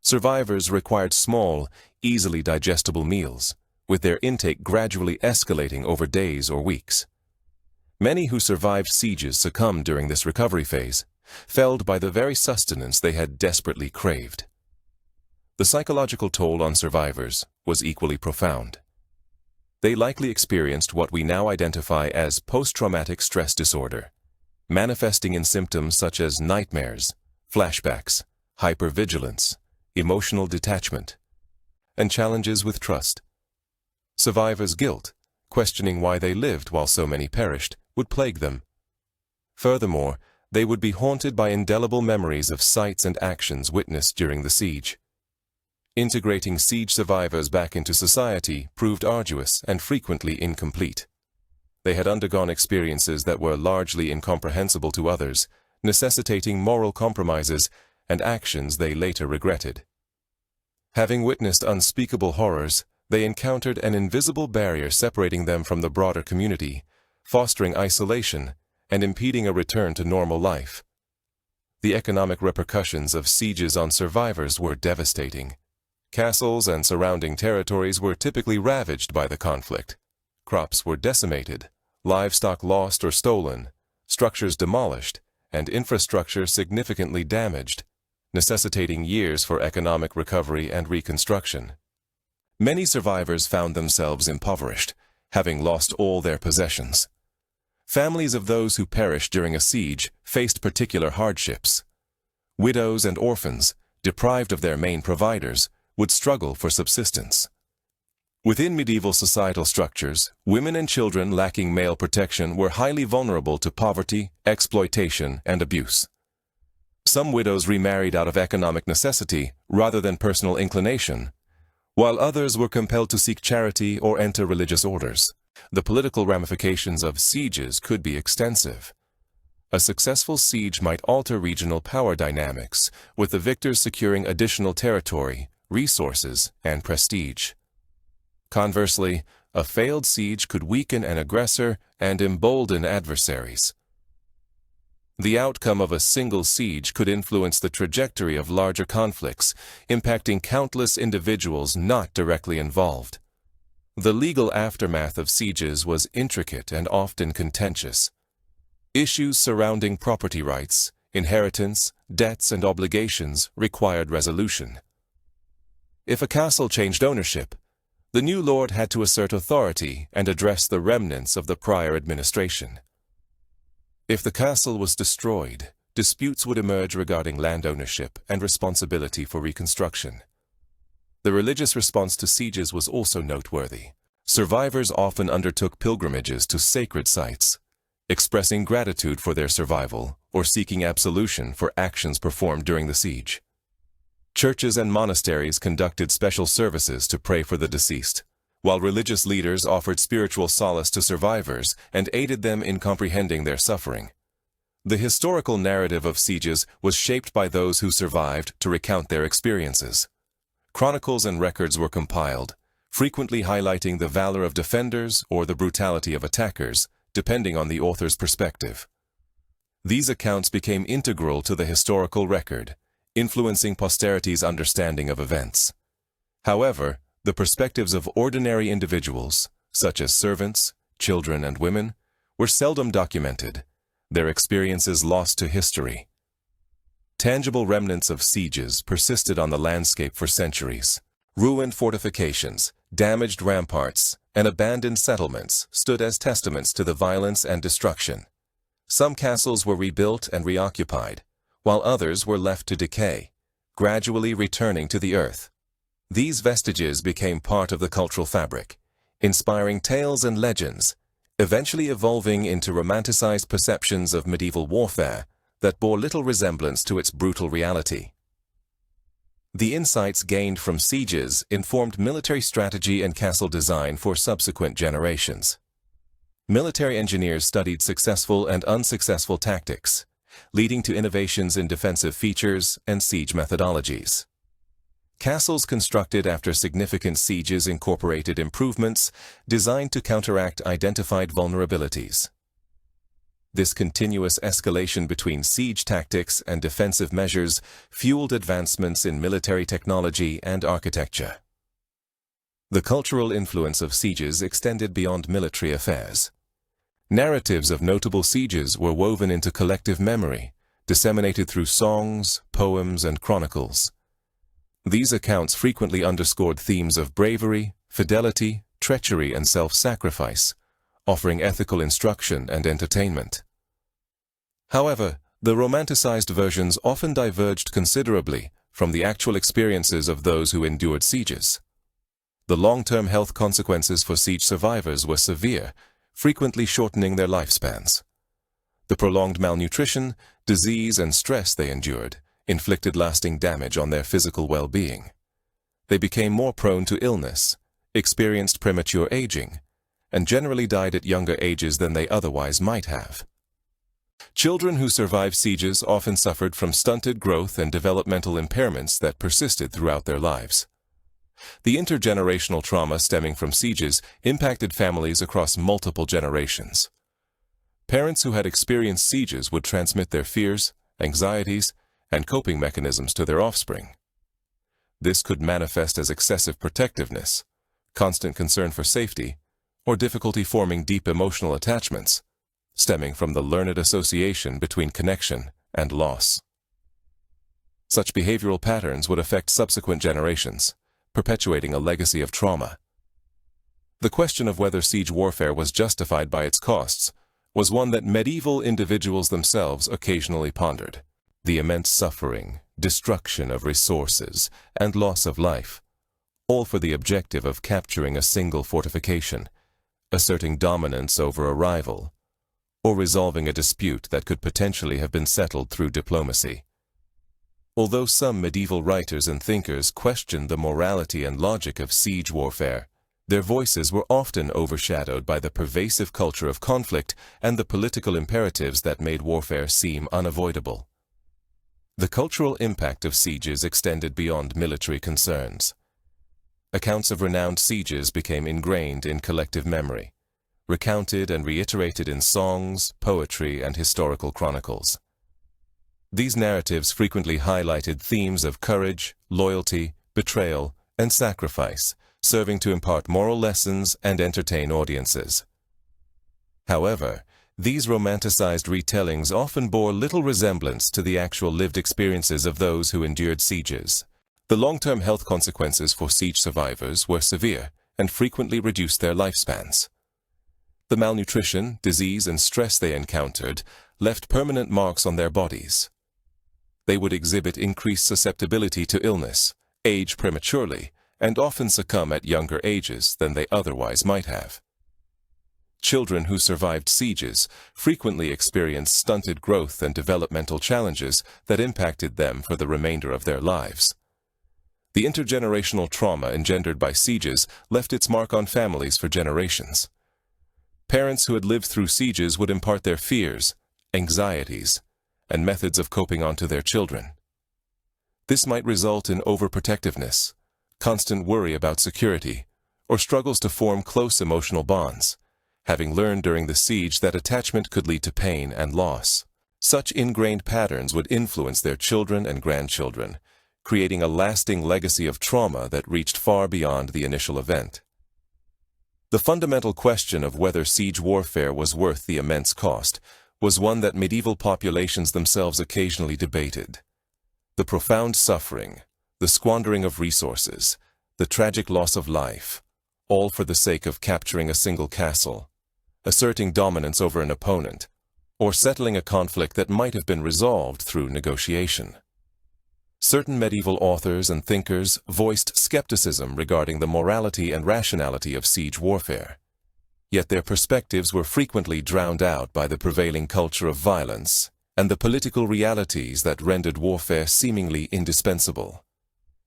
Survivors required small, easily digestible meals, with their intake gradually escalating over days or weeks. Many who survived sieges succumbed during this recovery phase, felled by the very sustenance they had desperately craved. The psychological toll on survivors was equally profound. They likely experienced what we now identify as post-traumatic stress disorder, manifesting in symptoms such as nightmares, flashbacks, hypervigilance, emotional detachment, and challenges with trust. Survivors' guilt, questioning why they lived while so many perished, would plague them. Furthermore, they would be haunted by indelible memories of sights and actions witnessed during the siege. Integrating siege survivors back into society proved arduous and frequently incomplete. They had undergone experiences that were largely incomprehensible to others, necessitating moral compromises and actions they later regretted. Having witnessed unspeakable horrors, they encountered an invisible barrier separating them from the broader community, fostering isolation and impeding a return to normal life. The economic repercussions of sieges on survivors were devastating. Castles and surrounding territories were typically ravaged by the conflict. Crops were decimated, livestock lost or stolen, structures demolished, and infrastructure significantly damaged, necessitating years for economic recovery and reconstruction. Many survivors found themselves impoverished, having lost all their possessions. Families of those who perished during a siege faced particular hardships. Widows and orphans, deprived of their main providers, would struggle for subsistence. Within medieval societal structures, women and children lacking male protection were highly vulnerable to poverty, exploitation, and abuse. Some widows remarried out of economic necessity rather than personal inclination, while others were compelled to seek charity or enter religious orders. The political ramifications of sieges could be extensive. A successful siege might alter regional power dynamics, with the victors securing additional territory, resources, and prestige. Conversely, a failed siege could weaken an aggressor and embolden adversaries. The outcome of a single siege could influence the trajectory of larger conflicts, impacting countless individuals not directly involved. The legal aftermath of sieges was intricate and often contentious. Issues surrounding property rights, inheritance, debts, and obligations required resolution. If a castle changed ownership, the new lord had to assert authority and address the remnants of the prior administration. If the castle was destroyed, disputes would emerge regarding land ownership and responsibility for reconstruction. The religious response to sieges was also noteworthy. Survivors often undertook pilgrimages to sacred sites, expressing gratitude for their survival or seeking absolution for actions performed during the siege. Churches and monasteries conducted special services to pray for the deceased, while religious leaders offered spiritual solace to survivors and aided them in comprehending their suffering. The historical narrative of sieges was shaped by those who survived to recount their experiences. Chronicles and records were compiled, frequently highlighting the valor of defenders or the brutality of attackers, depending on the author's perspective. These accounts became integral to the historical record, influencing posterity's understanding of events. However, the perspectives of ordinary individuals, such as servants, children, and women, were seldom documented, their experiences lost to history. Tangible remnants of sieges persisted on the landscape for centuries. Ruined fortifications, damaged ramparts, and abandoned settlements stood as testaments to the violence and destruction. Some castles were rebuilt and reoccupied, while others were left to decay, gradually returning to the earth. These vestiges became part of the cultural fabric, inspiring tales and legends, eventually evolving into romanticized perceptions of medieval warfare that bore little resemblance to its brutal reality. The insights gained from sieges informed military strategy and castle design for subsequent generations. Military engineers studied successful and unsuccessful tactics, leading to innovations in defensive features and siege methodologies. Castles constructed after significant sieges incorporated improvements designed to counteract identified vulnerabilities. This continuous escalation between siege tactics and defensive measures fueled advancements in military technology and architecture. The cultural influence of sieges extended beyond military affairs. Narratives of notable sieges were woven into collective memory, disseminated through songs, poems, and chronicles. These accounts frequently underscored themes of bravery, fidelity, treachery, and self-sacrifice, offering ethical instruction and entertainment. However, the romanticized versions often diverged considerably from the actual experiences of those who endured sieges. The long-term health consequences for siege survivors were severe, frequently shortening their lifespans. The prolonged malnutrition, disease, and stress they endured inflicted lasting damage on their physical well-being. They became more prone to illness, experienced premature aging, and generally died at younger ages than they otherwise might have. Children who survived sieges often suffered from stunted growth and developmental impairments that persisted throughout their lives. The intergenerational trauma stemming from sieges impacted families across multiple generations. Parents who had experienced sieges would transmit their fears, anxieties, and coping mechanisms to their offspring. This could manifest as excessive protectiveness, constant concern for safety, or difficulty forming deep emotional attachments, stemming from the learned association between connection and loss. Such behavioral patterns would affect subsequent generations, perpetuating a legacy of trauma. The question of whether siege warfare was justified by its costs was one that medieval individuals themselves occasionally pondered. The immense suffering, destruction of resources, and loss of life, all for the objective of capturing a single fortification, asserting dominance over a rival, or resolving a dispute that could potentially have been settled through diplomacy. Although some medieval writers and thinkers questioned the morality and logic of siege warfare, their voices were often overshadowed by the pervasive culture of conflict and the political imperatives that made warfare seem unavoidable. The cultural impact of sieges extended beyond military concerns. Accounts of renowned sieges became ingrained in collective memory, recounted and reiterated in songs, poetry, and historical chronicles. These narratives frequently highlighted themes of courage, loyalty, betrayal, and sacrifice, serving to impart moral lessons and entertain audiences. However, these romanticized retellings often bore little resemblance to the actual lived experiences of those who endured sieges. The long-term health consequences for siege survivors were severe and frequently reduced their lifespans. The malnutrition, disease, and stress they encountered left permanent marks on their bodies. They would exhibit increased susceptibility to illness, age prematurely, and often succumb at younger ages than they otherwise might have. Children who survived sieges frequently experienced stunted growth and developmental challenges that impacted them for the remainder of their lives. The intergenerational trauma engendered by sieges left its mark on families for generations. Parents who had lived through sieges would impart their fears, anxieties, and methods of coping onto their children. This might result in overprotectiveness, constant worry about security, or struggles to form close emotional bonds, having learned during the siege that attachment could lead to pain and loss. Such ingrained patterns would influence their children and grandchildren, creating a lasting legacy of trauma that reached far beyond the initial event. The fundamental question of whether siege warfare was worth the immense cost was one that medieval populations themselves occasionally debated. The profound suffering, the squandering of resources, the tragic loss of life, all for the sake of capturing a single castle, asserting dominance over an opponent, or settling a conflict that might have been resolved through negotiation. Certain medieval authors and thinkers voiced skepticism regarding the morality and rationality of siege warfare, yet their perspectives were frequently drowned out by the prevailing culture of violence and the political realities that rendered warfare seemingly indispensable.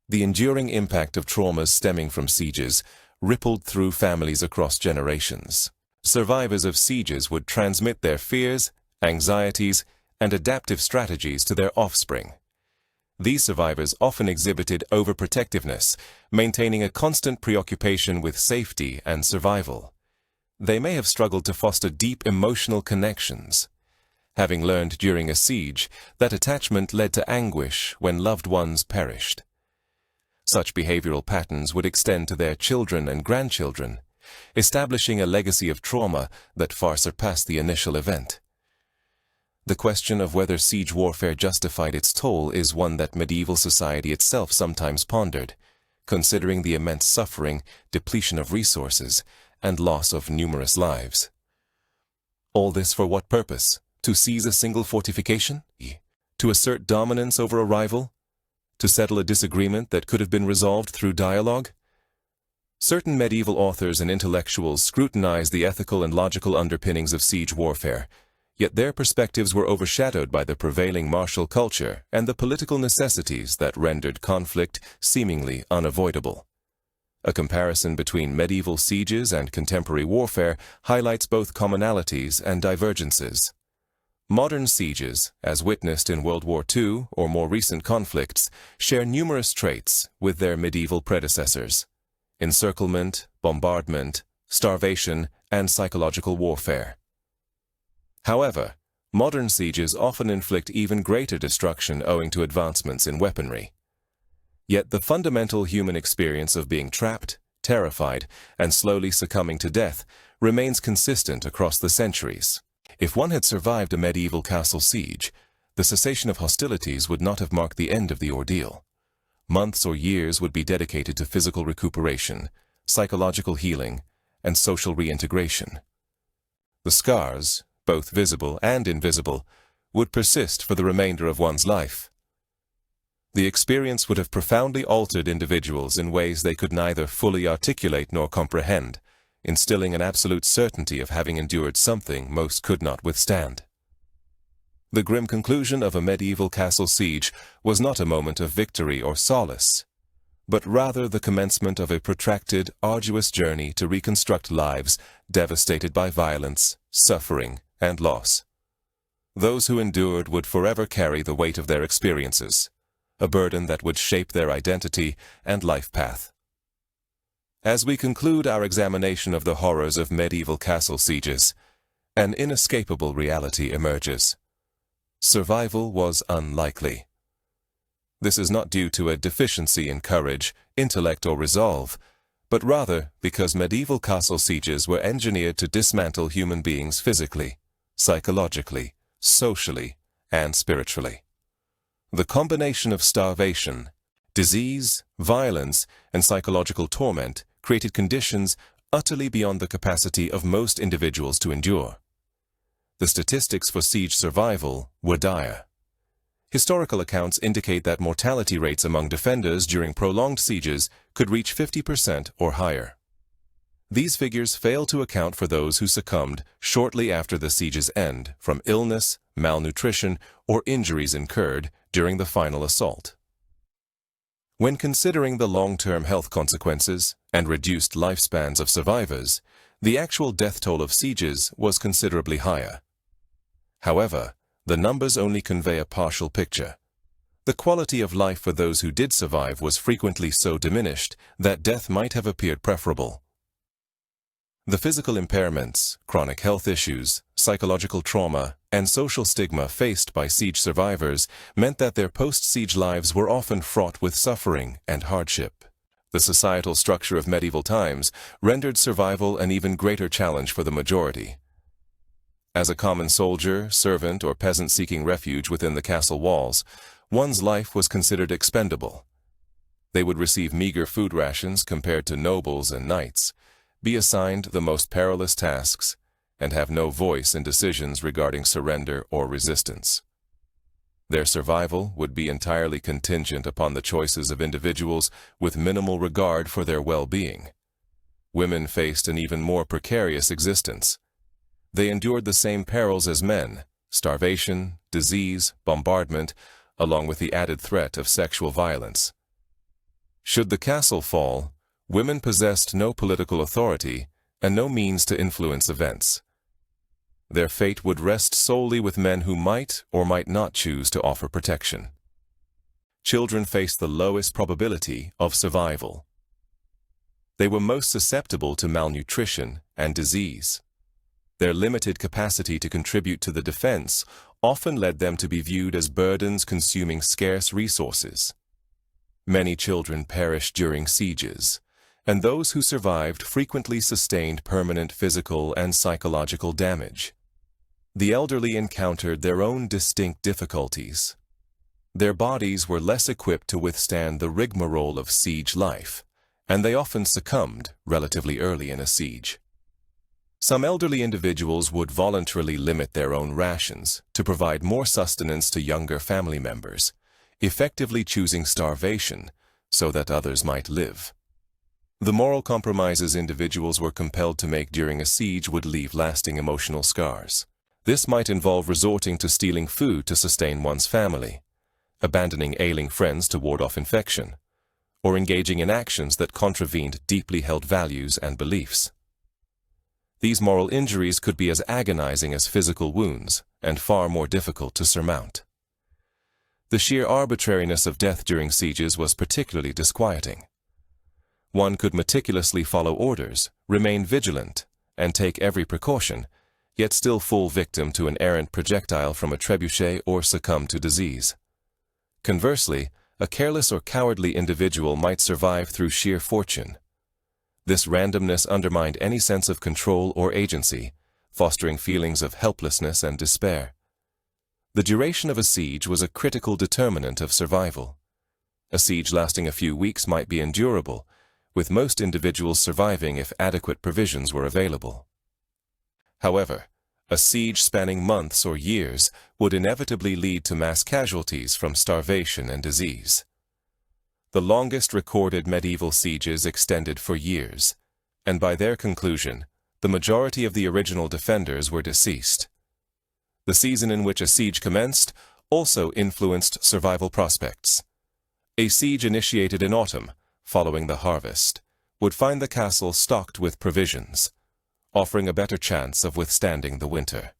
The enduring impact of traumas stemming from sieges rippled through families across generations. Survivors of sieges would transmit their fears, anxieties, and adaptive strategies to their offspring. These survivors often exhibited overprotectiveness, maintaining a constant preoccupation with safety and survival. They may have struggled to foster deep emotional connections, having learned during a siege that attachment led to anguish when loved ones perished. Such behavioral patterns would extend to their children and grandchildren, establishing a legacy of trauma that far surpassed the initial event. The question of whether siege warfare justified its toll is one that medieval society itself sometimes pondered, considering the immense suffering, depletion of resources, and loss of numerous lives. All this for what purpose? To seize a single fortification? To assert dominance over a rival? To settle a disagreement that could have been resolved through dialogue? Certain medieval authors and intellectuals scrutinized the ethical and logical underpinnings of siege warfare, yet their perspectives were overshadowed by the prevailing martial culture and the political necessities that rendered conflict seemingly unavoidable. A comparison between medieval sieges and contemporary warfare highlights both commonalities and divergences. Modern sieges, as witnessed in World War II or more recent conflicts, share numerous traits with their medieval predecessors: encirclement, bombardment, starvation, and psychological warfare. However, Modern sieges often inflict even greater destruction owing to advancements in weaponry. Yet the fundamental human experience of being trapped, terrified, and slowly succumbing to death remains consistent across the centuries. If one had survived a medieval castle siege, the cessation of hostilities would not have marked the end of the ordeal. Months or years would be dedicated to physical recuperation, psychological healing, and social reintegration. The scars, both visible and invisible, would persist for the remainder of one's life. The experience would have profoundly altered individuals in ways they could neither fully articulate nor comprehend, instilling an absolute certainty of having endured something most could not withstand. The grim conclusion of a medieval castle siege was not a moment of victory or solace, but rather the commencement of a protracted, arduous journey to reconstruct lives devastated by violence, suffering, and loss. Those who endured would forever carry the weight of their experiences, a burden that would shape their identity and life path. As we conclude our examination of the horrors of medieval castle sieges, an inescapable reality emerges. Survival was unlikely. This is not due to a deficiency in courage, intellect, or resolve, but rather because medieval castle sieges were engineered to dismantle human beings physically, psychologically, socially, and spiritually. The combination of starvation, disease, violence, and psychological torment created conditions utterly beyond the capacity of most individuals to endure. The statistics for siege survival were dire. Historical accounts indicate that mortality rates among defenders during prolonged sieges could reach 50% or higher. These figures fail to account for those who succumbed shortly after the siege's end from illness, malnutrition, or injuries incurred during the final assault. When considering the long-term health consequences and reduced lifespans of survivors, the actual death toll of sieges was considerably higher. However, the numbers only convey a partial picture. The quality of life for those who did survive was frequently so diminished that death might have appeared preferable. The physical impairments, chronic health issues, psychological trauma, and social stigma faced by siege survivors meant that their post-siege lives were often fraught with suffering and hardship. The societal structure of medieval times rendered survival an even greater challenge for the majority. As a common soldier, servant, or peasant seeking refuge within the castle walls, one's life was considered expendable. They would receive meager food rations compared to nobles and knights, be assigned the most perilous tasks, and have no voice in decisions regarding surrender or resistance. Their survival would be entirely contingent upon the choices of individuals with minimal regard for their well-being. Women faced an even more precarious existence. They endured the same perils as men: starvation, disease, bombardment, along with the added threat of sexual violence. Should the castle fall, women possessed no political authority and no means to influence events. Their fate would rest solely with men who might or might not choose to offer protection. Children faced the lowest probability of survival. They were most susceptible to malnutrition and disease. Their limited capacity to contribute to the defense often led them to be viewed as burdens consuming scarce resources. Many children perished during sieges, and those who survived frequently sustained permanent physical and psychological damage. The elderly encountered their own distinct difficulties. Their bodies were less equipped to withstand the rigmarole of siege life, and they often succumbed relatively early in a siege. Some elderly individuals would voluntarily limit their own rations to provide more sustenance to younger family members, effectively choosing starvation so that others might live. The moral compromises individuals were compelled to make during a siege would leave lasting emotional scars. This might involve resorting to stealing food to sustain one's family, abandoning ailing friends to ward off infection, or engaging in actions that contravened deeply held values and beliefs. These moral injuries could be as agonizing as physical wounds and far more difficult to surmount. The sheer arbitrariness of death during sieges was particularly disquieting. One could meticulously follow orders, remain vigilant, and take every precaution, yet still fall victim to an errant projectile from a trebuchet or succumb to disease. Conversely, a careless or cowardly individual might survive through sheer fortune. This randomness undermined any sense of control or agency, fostering feelings of helplessness and despair. The duration of a siege was a critical determinant of survival. A siege lasting a few weeks might be endurable, with most individuals surviving if adequate provisions were available. However, a siege spanning months or years would inevitably lead to mass casualties from starvation and disease. The longest recorded medieval sieges extended for years, and by their conclusion, the majority of the original defenders were deceased. The season in which a siege commenced also influenced survival prospects. A siege initiated in autumn, following the harvest, would find the castle stocked with provisions, offering a better chance of withstanding the winter.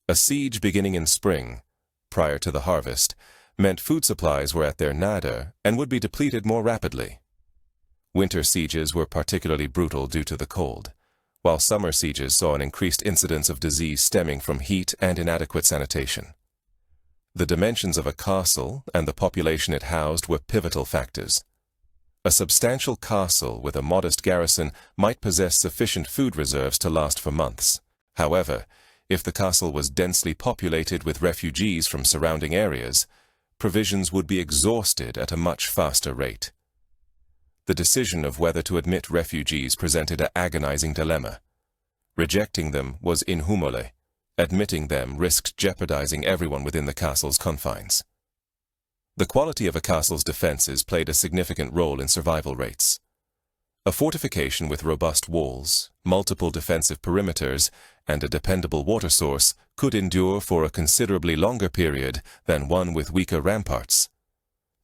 A siege beginning in spring, prior to the harvest, meant food supplies were at their nadir and would be depleted more rapidly. Winter sieges were particularly brutal due to the cold, while summer sieges saw an increased incidence of disease stemming from heat and inadequate sanitation. The dimensions of a castle and the population it housed were pivotal factors. A substantial castle with a modest garrison might possess sufficient food reserves to last for months. However, if the castle was densely populated with refugees from surrounding areas, provisions would be exhausted at a much faster rate. The decision of whether to admit refugees presented an agonizing dilemma. Rejecting them was inhumane. Admitting them risked jeopardizing everyone within the castle's confines. The quality of a castle's defenses played a significant role in survival rates. A fortification with robust walls, multiple defensive perimeters, and a dependable water source could endure for a considerably longer period than one with weaker ramparts.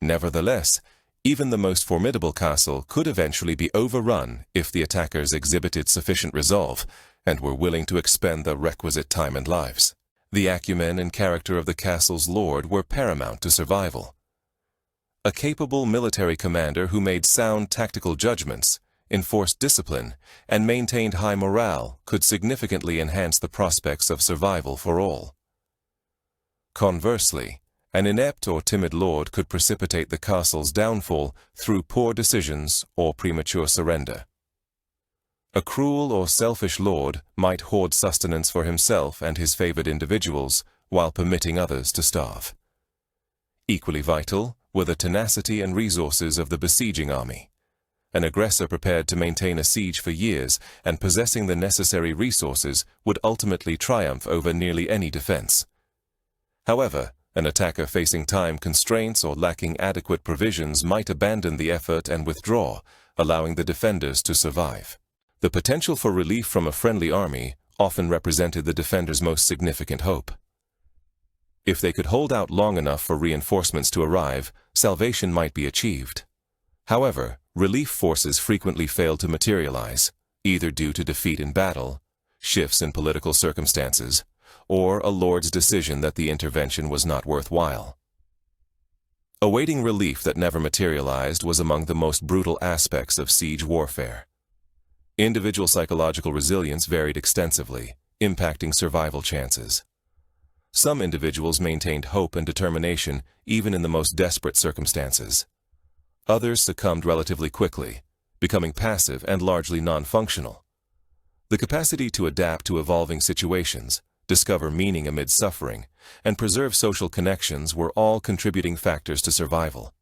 Nevertheless, even the most formidable castle could eventually be overrun if the attackers exhibited sufficient resolve and were willing to expend the requisite time and lives. The acumen and character of the castle's lord were paramount to survival. A capable military commander who made sound tactical judgments, enforced discipline, and maintained high morale could significantly enhance the prospects of survival for all. Conversely, an inept or timid lord could precipitate the castle's downfall through poor decisions or premature surrender. A cruel or selfish lord might hoard sustenance for himself and his favored individuals while permitting others to starve. Equally vital were the tenacity and resources of the besieging army. An aggressor prepared to maintain a siege for years and possessing the necessary resources would ultimately triumph over nearly any defense. However, an attacker facing time constraints or lacking adequate provisions might abandon the effort and withdraw, allowing the defenders to survive. The potential for relief from a friendly army often represented the defenders' most significant hope. If they could hold out long enough for reinforcements to arrive, salvation might be achieved. However, relief forces frequently failed to materialize, either due to defeat in battle, shifts in political circumstances, or a lord's decision that the intervention was not worthwhile. Awaiting relief that never materialized was among the most brutal aspects of siege warfare. Individual psychological resilience varied extensively, impacting survival chances. Some individuals maintained hope and determination even in the most desperate circumstances. Others succumbed relatively quickly, becoming passive and largely non-functional. The capacity to adapt to evolving situations, discover meaning amid suffering, and preserve social connections were all contributing factors to survival.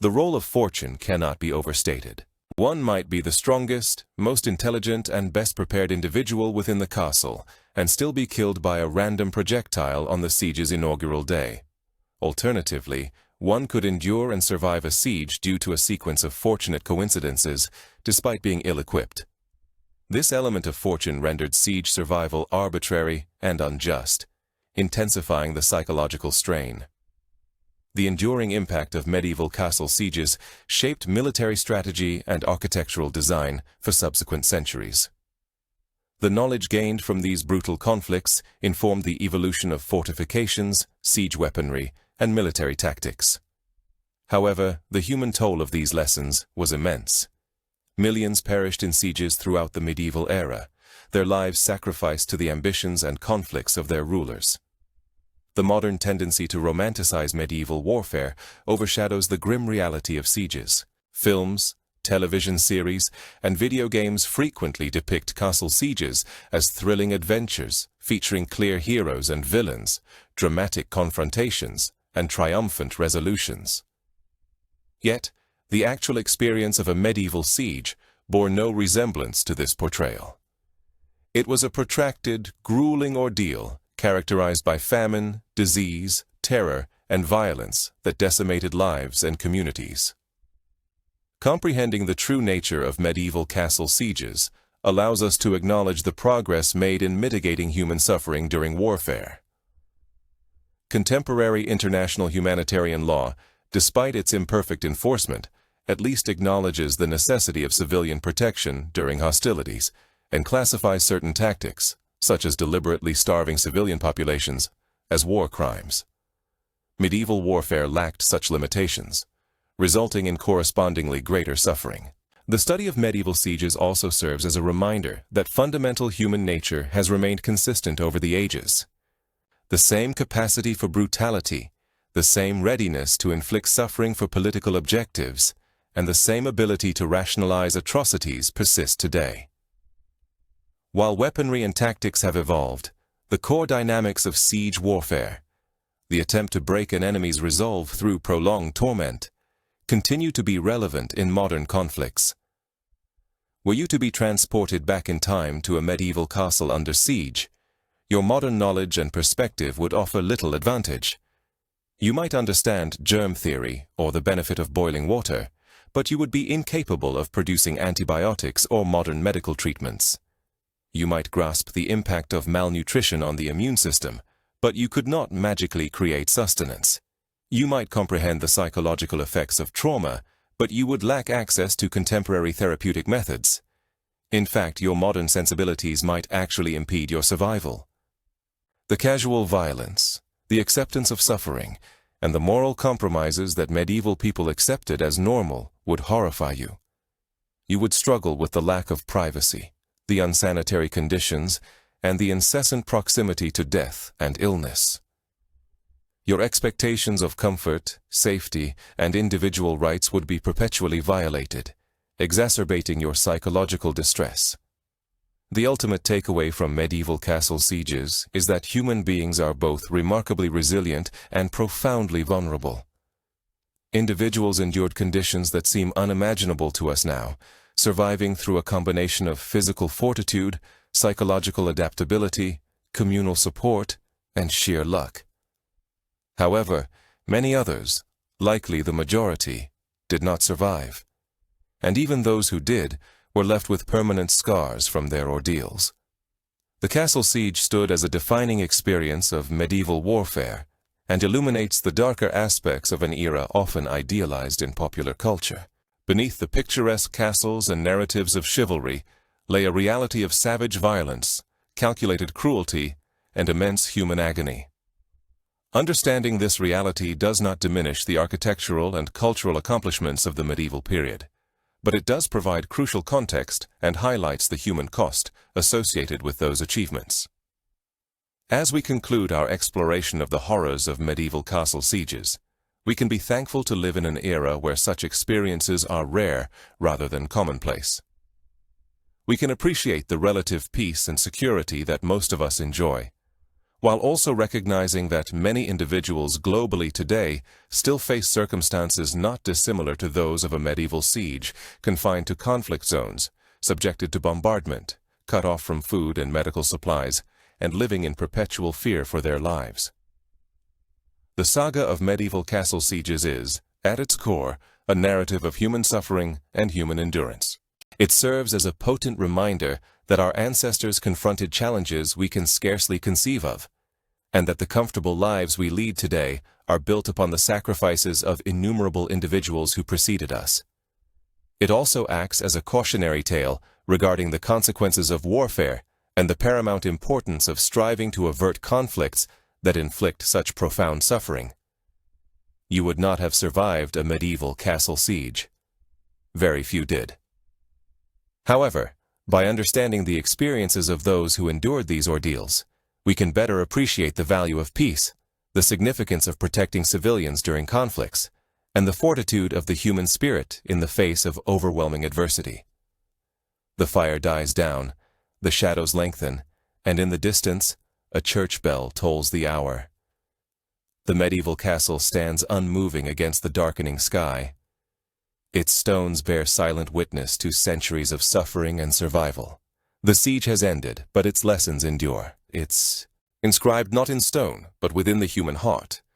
The role of fortune cannot be overstated. One might be the strongest, most intelligent, and best prepared individual within the castle, and still be killed by a random projectile on the siege's inaugural day. Alternatively, one could endure and survive a siege due to a sequence of fortunate coincidences, despite being ill-equipped. This element of fortune rendered siege survival arbitrary and unjust, intensifying the psychological strain. The enduring impact of medieval castle sieges shaped military strategy and architectural design for subsequent centuries. The knowledge gained from these brutal conflicts informed the evolution of fortifications, siege weaponry, and military tactics. However, the human toll of these lessons was immense. Millions perished in sieges throughout the medieval era, their lives sacrificed to the ambitions and conflicts of their rulers. The modern tendency to romanticize medieval warfare overshadows the grim reality of sieges. Films, television series, and video games frequently depict castle sieges as thrilling adventures featuring clear heroes and villains, dramatic confrontations, and triumphant resolutions. Yet, the actual experience of a medieval siege bore no resemblance to this portrayal. It was a protracted, grueling ordeal characterized by famine, disease, terror, and violence that decimated lives and communities. Comprehending the true nature of medieval castle sieges allows us to acknowledge the progress made in mitigating human suffering during warfare. Contemporary international humanitarian law, despite its imperfect enforcement, at least acknowledges the necessity of civilian protection during hostilities and classifies certain tactics, such as deliberately starving civilian populations, as war crimes. Medieval warfare lacked such limitations, resulting in correspondingly greater suffering. The study of medieval sieges also serves as a reminder that fundamental human nature has remained consistent over the ages. The same capacity for brutality, the same readiness to inflict suffering for political objectives, and the same ability to rationalize atrocities persist today. While weaponry and tactics have evolved, the core dynamics of siege warfare, the attempt to break an enemy's resolve through prolonged torment, continue to be relevant in modern conflicts. Were you to be transported back in time to a medieval castle under siege, your modern knowledge and perspective would offer little advantage. You might understand germ theory or the benefit of boiling water, but you would be incapable of producing antibiotics or modern medical treatments. You might grasp the impact of malnutrition on the immune system, but you could not magically create sustenance. You might comprehend the psychological effects of trauma, but you would lack access to contemporary therapeutic methods. In fact, your modern sensibilities might actually impede your survival. The casual violence, the acceptance of suffering, and the moral compromises that medieval people accepted as normal would horrify you. You would struggle with the lack of privacy, the unsanitary conditions, and the incessant proximity to death and illness. Your expectations of comfort, safety, and individual rights would be perpetually violated, exacerbating your psychological distress. The ultimate takeaway from medieval castle sieges is that human beings are both remarkably resilient and profoundly vulnerable. Individuals endured conditions that seem unimaginable to us now, surviving through a combination of physical fortitude, psychological adaptability, communal support, and sheer luck. However, many others, likely the majority, did not survive. And even those who did were left with permanent scars from their ordeals. The castle siege stood as a defining experience of medieval warfare and illuminates the darker aspects of an era often idealized in popular culture. Beneath the picturesque castles and narratives of chivalry lay a reality of savage violence, calculated cruelty, and immense human agony. Understanding this reality does not diminish the architectural and cultural accomplishments of the medieval period, but it does provide crucial context and highlights the human cost associated with those achievements. As we conclude our exploration of the horrors of medieval castle sieges, we can be thankful to live in an era where such experiences are rare rather than commonplace. We can appreciate the relative peace and security that most of us enjoy, while also recognizing that many individuals globally today still face circumstances not dissimilar to those of a medieval siege, confined to conflict zones, subjected to bombardment, cut off from food and medical supplies, and living in perpetual fear for their lives. The saga of medieval castle sieges is, at its core, a narrative of human suffering and human endurance. It serves as a potent reminder that our ancestors confronted challenges we can scarcely conceive of, and that the comfortable lives we lead today are built upon the sacrifices of innumerable individuals who preceded us. It also acts as a cautionary tale regarding the consequences of warfare and the paramount importance of striving to avert conflicts that inflict such profound suffering. You would not have survived a medieval castle siege. Very few did. However, By understanding the experiences of those who endured these ordeals, we can better appreciate the value of peace, the significance of protecting civilians during conflicts, and the fortitude of the human spirit in the face of overwhelming adversity. The fire dies down, the shadows lengthen, and in the distance, a church bell tolls the hour. The medieval castle stands unmoving against the darkening sky. Its stones bear silent witness to centuries of suffering and survival. The siege has ended, but its lessons endure. It's inscribed not in stone, but within the human heart.